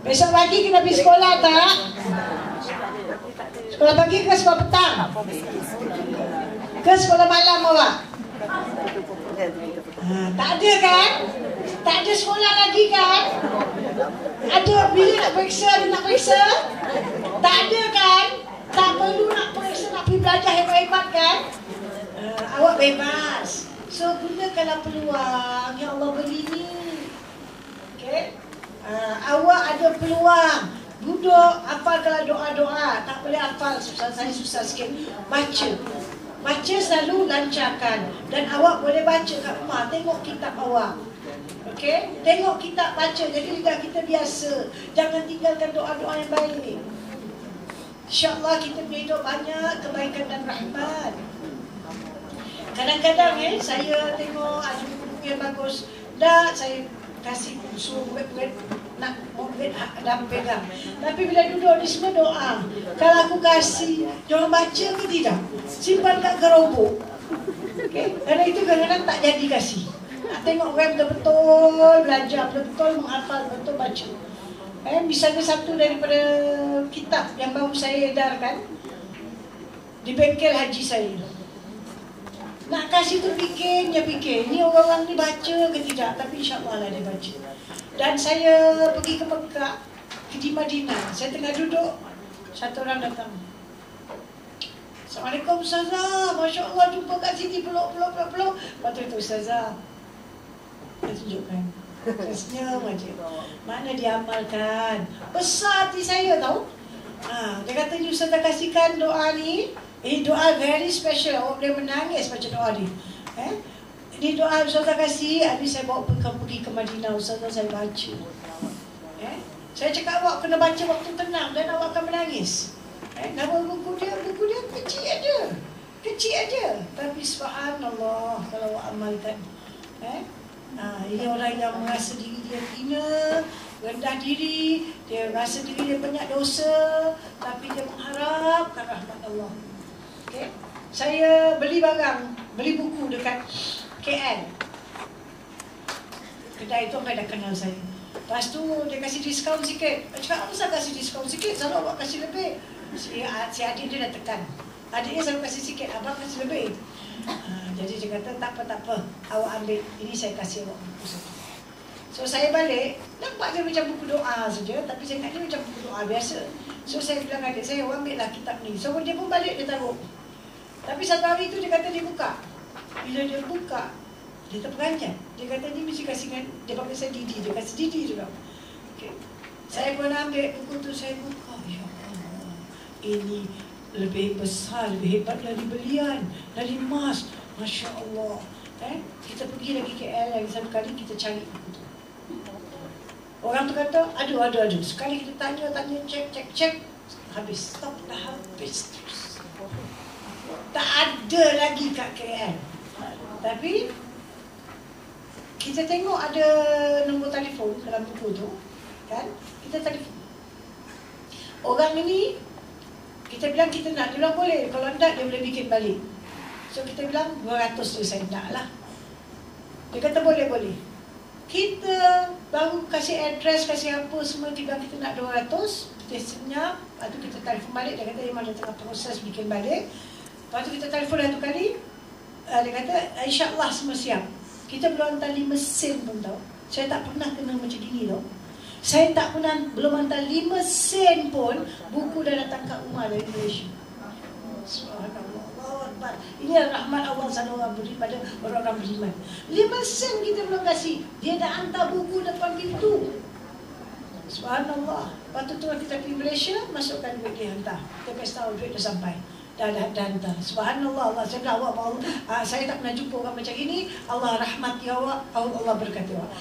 Besok pagi kena pergi sekolah tak? Sekolah pagi ke sekolah petang? Ke sekolah malam awak? Tak ada kan? Tak ada sekolah lagi kan? Ada bila nak periksa, nak periksa? Tak ada kan? Tak perlu nak periksa, nak pergi belajar hebat-hebat kan? Awak bebas. So gunakanlah peluang yang Allah beri ni. Okay? Awak ada peluang. Duduk, hafalkanlah doa-doa. Tak boleh hafal, saya susah sikit. Baca. Baca selalu lancarkan. Dan awak boleh baca kat rumah. Tengok kitab awak. Okay? Tengok kitab, baca. Jadi lidah kita biasa. Jangan tinggalkan doa-doa yang baik. InsyaAllah kita punya hidup banyak kebaikan dan rahmat. Kadang-kadang saya tengok ada buku yang bagus. Dah saya kasih suruh web-web nak web dah pegang. Tapi bila duduk ni semua doa. Kalau aku kasih, jangan baca ke tidak? Simpan kat gerobok. Okay? Karena itu kadang-kadang tak jadi kasih. Nak tengok web betul-betul belajar, betul-betul menghafal, betul baca. Misalnya satu daripada kitab yang baru saya edarkan di bengkel haji saya. Nak kasih tu fikir, dia fikir ni orang-orang ni baca ke tidak, tapi insyaAllah lah dia baca. Dan saya pergi ke Mekah, di Madinah. Saya tengah duduk, satu orang datang. Assalamualaikum Ustazah, Masya Allah jumpa kat sini, peluk. Lepas tu Ustazah, saya tunjukkan. Saya senyum aja. Mana dia amalkan. Besar hati saya tahu. Dia kata ni Ustazah kasihkan doa ni. Doa very special. Awak boleh menangis baca doa ni. Ini doa Ustazah kasih. Habis saya bawa pergi ke Madinah. Ustazah saya baca. Saya cakap awak kena baca waktu tenang dan awak akan menangis. Nama buku dia kecil aja. Tapi subhanallah kalau awak amalkan. Ini orang yang merasa diri dia hina, rendah diri, dia rasa diri dia banyak dosa, tapi dia mengharapkan rahmat Allah. Okay? Saya beli buku dekat KL. Kedai itu orang dah kenal saya. Lepas tu dia kasih diskaun sikit. Saya cakap, apa saya kasih diskaun sikit? Selalu awak kasih lebih. Si adik dia dah tekan. Adiknya selalu kasih sikit, abang kasih lebih. Jadi dia kata, tak apa, awak ambil. Ini saya kasih awak buku satu. So saya balik, nampak dia macam buku doa saja, tapi saya ingat dia macam buku doa biasa. So saya bilang adik saya, awak ambil lah kitab ni. So dia pun balik, dia taruh. Tapi satu hari tu dia kata dia buka. Bila dia buka, dia terperanjat. Dia kata ni mesti kasihkan, dia panggil saya Didi, dia kasih Didi juga. Okay. Saya pun ambil buku tu, saya buka. Ya Allah, ini lebih besar, lebih hebat dari belian, dari emas. Masya Allah. Kita pergi lagi KL lagi satu kali, kita cari buku tu. Orang tu kata, aduh. Sekali kita tanya, cek. Habis, stop, dah habis terus. Tak ada lagi kat KL. Tapi, kita tengok ada nombor telefon dalam buku tu. Kan? Kita telefon. Orang ini, kita bilang kita nak, dia bilang boleh. Kalau tak, dia boleh bikin balik. So kita bilang 200 je saya nak lah. Dia kata boleh. Kita baru kasih address, kasih apa semua, kita nak 200. Kita senyap, lepas tu kita telefon balik. Dia kata memang dia tengah proses bikin balik. Lepas tu kita telefon satu kali. Dia kata insyaAllah semua siap. Kita belum hantar 5 sen pun tau. Saya tak pernah kena macam gini tau. Saya tak pernah, belum hantar 5 sen pun, buku dah datang kat rumah dari Malaysia. Subhanallah, Allahu Akbar. Ini rahmat Allah SWT beri pada orang-orang beriman. 5 sen kita belum kasih, dia dah hantar buku depan pintu. Subhanallah. Lepas tu kita pergi Malaysia, masukkan duit dia hantar. Kita kasih tahu duit dah sampai. Dah hantar. Subhanallah. Allah saya bilang, awak mahu, saya tak pernah jumpa orang macam ini. Allah rahmati awak, Allah berkati awak.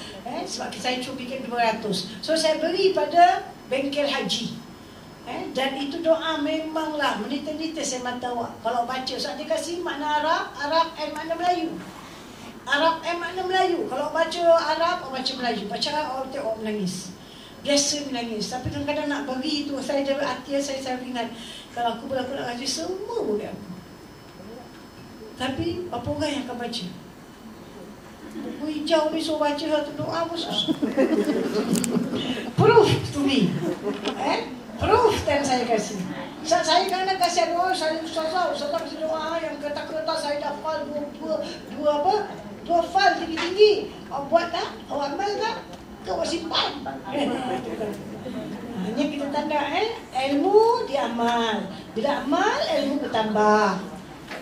Sebab saya cuba bikin 200. So saya beri pada bengkel haji. Dan itu doa memanglah menit-menit saya mata awak. Kalau baca, saat dia kasih makna Arab makna Melayu. Arab makna Melayu. Kalau baca Arab, awak baca Melayu. Baca Arab, awak tengok menangis. Biasa menangis. Tapi kadang-kadang nak bagi itu, saya dari hati saya ingat, kalau aku nak ngaji, semua boleh aku. Tapi, apa orang yang akan baca? Buku hijau ni suruh baca satu doa pun susah. Proof to me. Proof dan saya kasih. Saya kadang kasih doa, saya ustazah kasih doa yang kata-kata saya dah fal dua fal tinggi-tinggi. Awak buat tak? Awak amal tak? Kau simpan. Hanya kita tanda ilmu diamal. Bila amal, ilmu bertambah.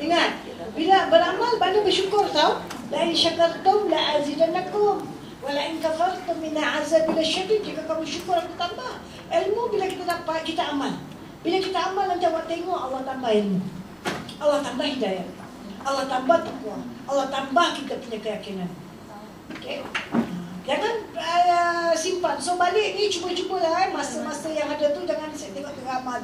Ingat, bila beramal, mana bersyukur tahu? La in syakartum la azidannakum. Wa la in kafartum min azabil syadid. Jika kamu syukur aku tambah. Ilmu bila kita dapat, kita amal. Bila kita amal nanti awak tengok Allah tambah ilmu. Allah tambah hidayah. Allah tambah takwa. Allah tambah kita punya keyakinan. Okey. Jangan simpan. So balik ni cuba-cubalah masa-masa yang ada tu jangan tengok drama.